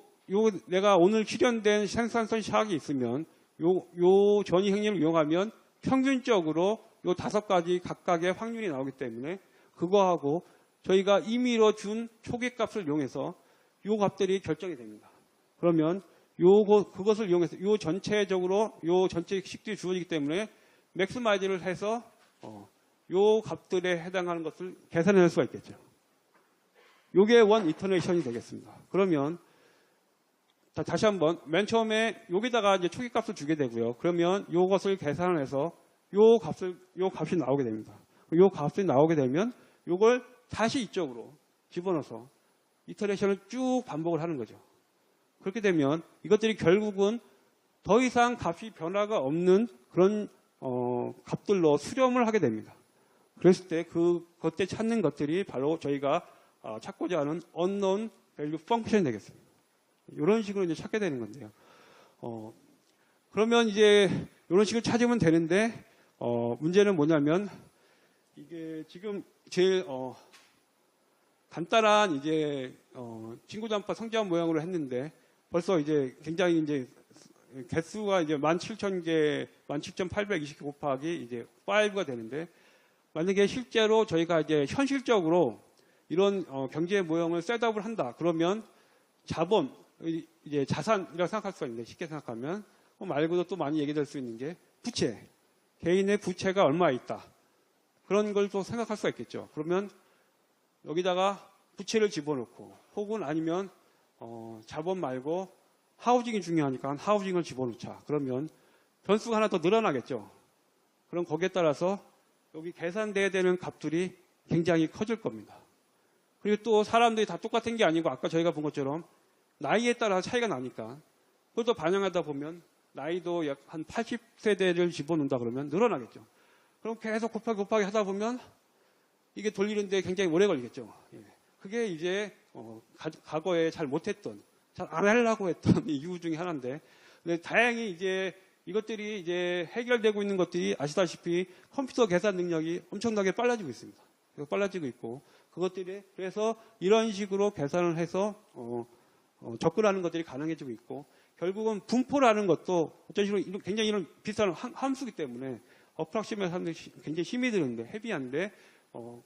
Speaker 1: 내가 오늘 실현된 생산성 샥이 있으면 요 전위 행렬을 이용하면 평균적으로 요 5가지 각각의 확률이 나오기 때문에 그거하고 저희가 임의로 준 초기 값을 이용해서 요 값들이 결정이 됩니다. 그러면 그것을 이용해서 요 전체적으로 요 전체 식들이 주어지기 때문에 맥스마이즈를 해서 요 값들에 해당하는 것을 계산할 수가 있겠죠. 요게 원 이터레이션이 되겠습니다. 그러면 다시 한번 맨 처음에 여기다가 이제 초기 값을 주게 되고요. 그러면 요것을 계산을 해서 요 값이 나오게 됩니다. 요 값이 나오게 되면 요걸 다시 이쪽으로 집어넣어서 이터레이션을 쭉 반복을 하는 거죠. 그렇게 되면 이것들이 결국은 더 이상 값이 변화가 없는 그런 값들로 수렴을 하게 됩니다. 그랬을 때 그때 찾는 것들이 바로 저희가 찾고자 하는 unknown value function이 되겠습니다. 이런 식으로 이제 찾게 되는 건데요. 그러면 이제 이런 식으로 찾으면 되는데 문제는 뭐냐면 이게 지금 제일 간단한 이제 친구단파 성장 모양으로 했는데 벌써 이제 굉장히 이제 개수가 이제 17,000개, 17,820 곱하기 이제 5가 되는데 만약에 실제로 저희가 이제 현실적으로 이런 경제 모형을 셋업을 한다. 그러면 자본, 이제 자산이라고 생각할 수가 있는데 쉽게 생각하면 말고도 또 많이 얘기될 수 있는 게 부채, 개인의 부채가 얼마 있다. 그런 걸 또 생각할 수가 있겠죠. 그러면 여기다가 부채를 집어넣고 혹은 아니면 자본 말고 하우징이 중요하니까 하우징을 집어넣자. 그러면 변수가 하나 더 늘어나겠죠. 그럼 거기에 따라서 여기 계산돼야 되는 값들이 굉장히 커질 겁니다. 그리고 또 사람들이 다 똑같은 게 아니고 아까 저희가 본 것처럼 나이에 따라 차이가 나니까 그것도 반영하다 보면 나이도 약 한 80세대를 집어넣는다 그러면 늘어나겠죠. 그럼 계속 곱하기 하다 보면 이게 돌리는데 굉장히 오래 걸리겠죠. 그게 이제 과거에 잘 못했던, 잘 안 하려고 했던 이유 중에 하나인데, 근데 다행히 이제 이것들이 이제 해결되고 있는 것들이 아시다시피 컴퓨터 계산 능력이 엄청나게 빨라지고 있습니다. 빨라지고 있고 그것들이 그래서 이런 식으로 계산을 해서 접근하는 것들이 가능해지고 있고 결국은 분포라는 것도 어떤 식으로 굉장히 이런 비싼 함수기 때문에 어프락시메이션 하는데 굉장히 힘이 드는데 헤비한데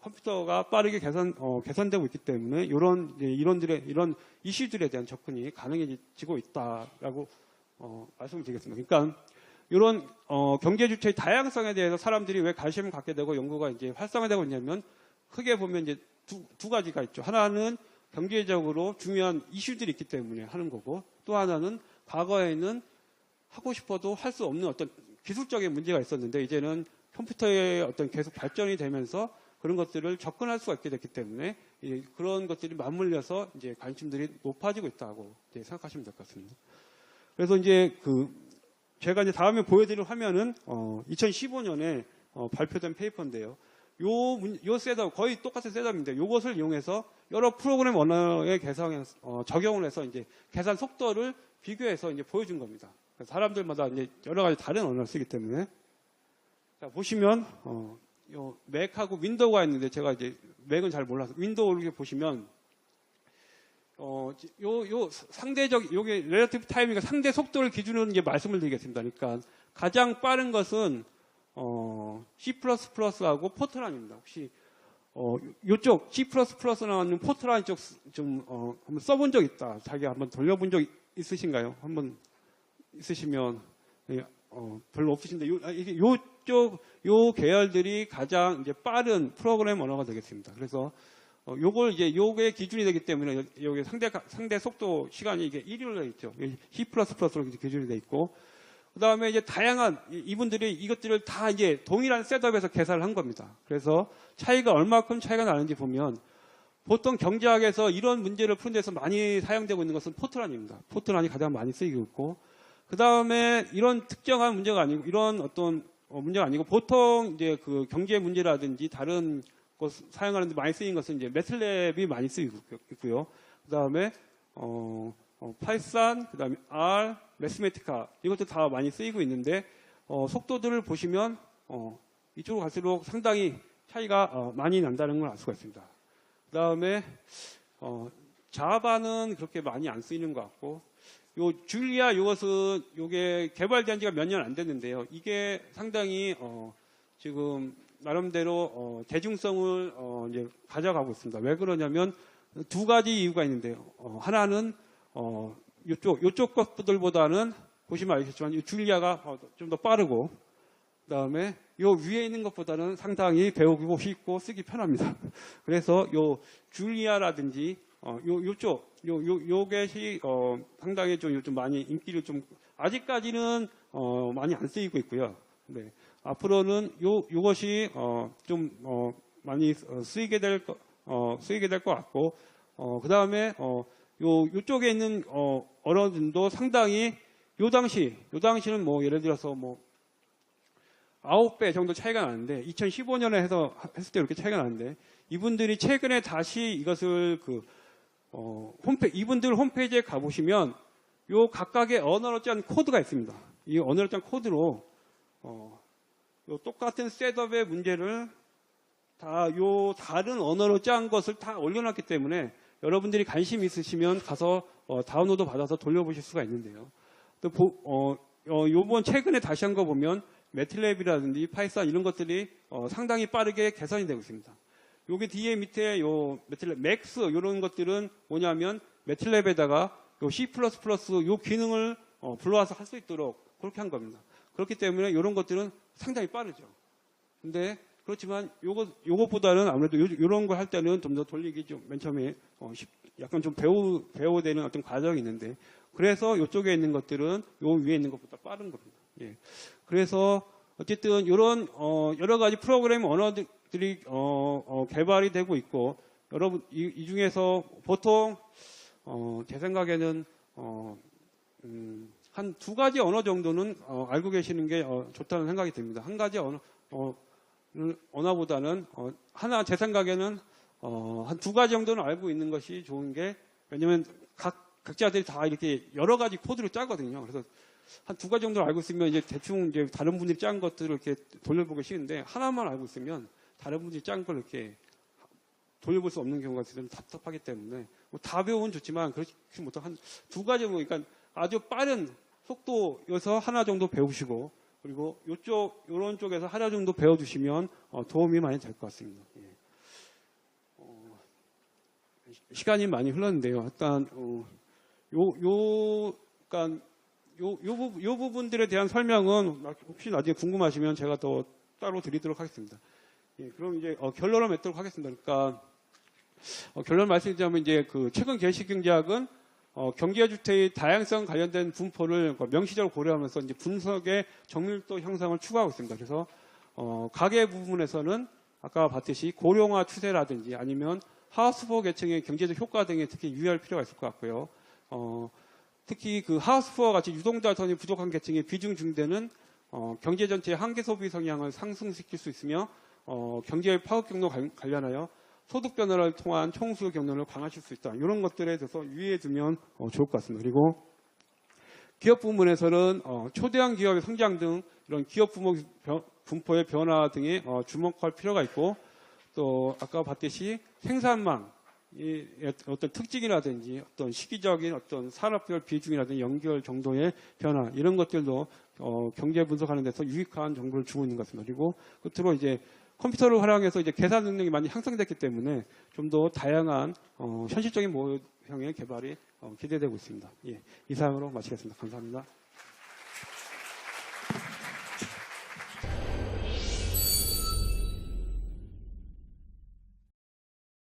Speaker 1: 컴퓨터가 빠르게 계산되고 있기 때문에 이런 이슈들에 대한 접근이 가능해지고 있다라고 말씀을 드리겠습니다. 그러니까 이런 경제 주체의 다양성에 대해서 사람들이 왜 관심을 갖게 되고 연구가 이제 활성화되고 있냐면 크게 보면 이제 두 가지가 있죠. 하나는 경제적으로 중요한 이슈들이 있기 때문에 하는 거고 또 하나는 과거에는 하고 싶어도 할 수 없는 어떤 기술적인 문제가 있었는데 이제는 컴퓨터의 어떤 계속 발전이 되면서 그런 것들을 접근할 수가 있게 됐기 때문에 그런 것들이 맞물려서 이제 관심들이 높아지고 있다고 이제 생각하시면 될 것 같습니다. 그래서 이제 제가 이제 다음에 보여드릴 화면은 2015년에 발표된 페이퍼인데요. 요 셋업 거의 똑같은 셋업인데 이것을 이용해서 여러 프로그램 언어에 적용을 해서 이제 계산 속도를 비교해서 이제 보여준 겁니다. 사람들마다 이제 여러 가지 다른 언어를 쓰기 때문에. 자, 보시면, 요 맥하고 윈도우가 있는데 제가 이제 맥은 잘 몰라서 윈도우를 이렇게 보시면, 요 상대적, 요게 렐러티브 타임이니까 상대 속도를 기준으로 이제 말씀을 드리겠습니다. 그러니까 가장 빠른 것은, C++하고 포트란입니다. 혹시, 요쪽 C++ 나오는 포트란 쪽 좀, 한번 써본 적 있다. 자기 한번 돌려본 적 있으신가요? 한번 있으시면, 예, 별로 없으신데, 요쪽, 요 계열들이 가장 이제 빠른 프로그램 언어가 되겠습니다. 그래서, 요걸 이제 요게 기준이 되기 때문에 여기 상대 속도 시간이 이게 1위로 되어 있죠. C++로 기준이 되어 있고, 그 다음에 이제 다양한 이분들이 이것들을 다 이제 동일한 셋업에서 계산을 한 겁니다. 그래서 차이가 얼마큼 차이가 나는지 보면 보통 경제학에서 이런 문제를 푸는 데서 많이 사용되고 있는 것은 포트란입니다. 포트란이 가장 많이 쓰이고 있고, 그 다음에 이런 특정한 문제가 아니고 이런 어떤 문제가 아니고 보통 이제 그 경제 문제라든지 다른 것 사용하는데 많이 쓰인 것은 이제 매틀랩이 많이 쓰이고 있고요. 그 다음에 파이썬, 그 다음에 R, 매스메티카 이것도 다 많이 쓰이고 있는데 속도들을 보시면 이쪽으로 갈수록 상당히 차이가 많이 난다는 걸 알 수가 있습니다. 그 다음에 자바는 그렇게 많이 안 쓰이는 것 같고, 요 줄리아 이것은 요게 개발된 지가 몇 년 안 됐는데요. 이게 상당히 지금 나름대로 대중성을 이제 가져가고 있습니다. 왜 그러냐면 두 가지 이유가 있는데요. 하나는 요쪽 것들보다는 보시면 알겠지만 이 줄리아가 좀 더 빠르고, 그다음에 요 위에 있는 것보다는 상당히 배우기 쉽고 쓰기 편합니다. 그래서 요 줄리아라든지 요것이 상당히 좀 많이 인기를 좀 아직까지는 많이 안 쓰이고 있고요. 네. 앞으로는 요것이 좀 많이 쓰이게 될 것 같고, 그 다음에 요쪽에 있는 언어들도 상당히 요 당시는 뭐 예를 들어서 뭐 9배 정도 차이가 나는데 2015년에 했을 때 이렇게 차이가 나는데, 이분들이 최근에 다시 이것을 이분들 홈페이지에 가보시면 요 각각의 언어로 짠 코드가 있습니다. 이 언어로 짠 코드로 요 똑같은 셋업의 문제를 다 요 다른 언어로 짠 것을 다 올려놨기 때문에 여러분들이 관심 있으시면 가서 다운로드 받아서 돌려보실 수가 있는데요. 또 요번 최근에 다시 한 거 보면 매틀랩이라든지 파이썬 이런 것들이 상당히 빠르게 개선이 되고 있습니다. 여기 뒤에 밑에 요 매틀랩 맥스 이런 것들은 뭐냐면 매틀랩에다가 요 C++ 요 기능을 불러와서 할 수 있도록 그렇게 한 겁니다. 그렇기 때문에 이런 것들은 상당히 빠르죠. 근데 그렇지만 요것보다는 아무래도 요런 걸 할 때는 좀 더 돌리기 좀 맨 처음에 약간 좀 배워야 되는 어떤 과정이 있는데, 그래서 요쪽에 있는 것들은 요 위에 있는 것보다 빠른 겁니다. 예. 그래서 어쨌든 이런 여러 가지 프로그램 언어들이 개발이 되고 있고, 여러분 이 중에서 보통 제 생각에는 한 두 가지 언어 정도는 알고 계시는 게 좋다는 생각이 듭니다. 한 가지 언어보다는 하나 제 생각에는 한 두 가지 정도는 알고 있는 것이 좋은 게, 왜냐면 각자들이 다 이렇게 여러 가지 코드를 짜거든요. 그래서 한 두 가지 정도를 알고 있으면 이제 대충 이제 다른 분들이 짠 것들을 이렇게 돌려보기 쉬운데, 하나만 알고 있으면 다른 분들이 짠 걸 이렇게 돌려볼 수 없는 경우가 있으면 답답하기 때문에 뭐 다 배우면 좋지만 그렇지 못하고 한 두 가지 그러니까 아주 빠른 속도여서 하나 정도 배우시고, 그리고 요런 쪽에서 하나 정도 배워두시면 도움이 많이 될 것 같습니다. 예. 시간이 많이 흘렀는데요. 일단 요 부분들에 대한 설명은 혹시 나중에 궁금하시면 제가 더 따로 드리도록 하겠습니다. 예, 그럼 이제 결론을 맺도록 하겠습니다. 그러니까 결론 말씀드리자면 이제 그 최근 게시경제학은 경제주택의 다양성 관련된 분포를 명시적으로 고려하면서 이제 분석의 정밀도 형성을 추구하고 있습니다. 그래서 가계 부분에서는 아까 봤듯이 고령화 추세라든지 아니면 하우스푸어 계층의 경제적 효과 등에 특히 유의할 필요가 있을 것 같고요. 특히 그 하우스푸어 같이 유동자산이 부족한 계층의 비중 증대는 경제 전체의 한계 소비 성향을 상승시킬 수 있으며 경제의 파급 경로 관련하여 소득 변화를 통한 총수요 경로를 강화하실 수 있다. 이런 것들에 대해서 유의해 두면 좋을 것 같습니다. 그리고 기업 부문에서는 초대형 기업의 성장 등 이런 기업 분포의 변화 등에 주목할 필요가 있고, 또 아까 봤듯이 생산망, 이 어떤 특징이라든지 어떤 시기적인 어떤 산업별 비중이라든지 연결 정도의 변화, 이런 것들도 경제 분석하는 데서 유익한 정보를 주고 있는 것 같습니다. 그리고 끝으로 이제 컴퓨터를 활용해서 이제 계산 능력이 많이 향상됐기 때문에 좀 더 다양한 현실적인 모형의 개발이 기대되고 있습니다. 예, 이상으로 마치겠습니다. 감사합니다.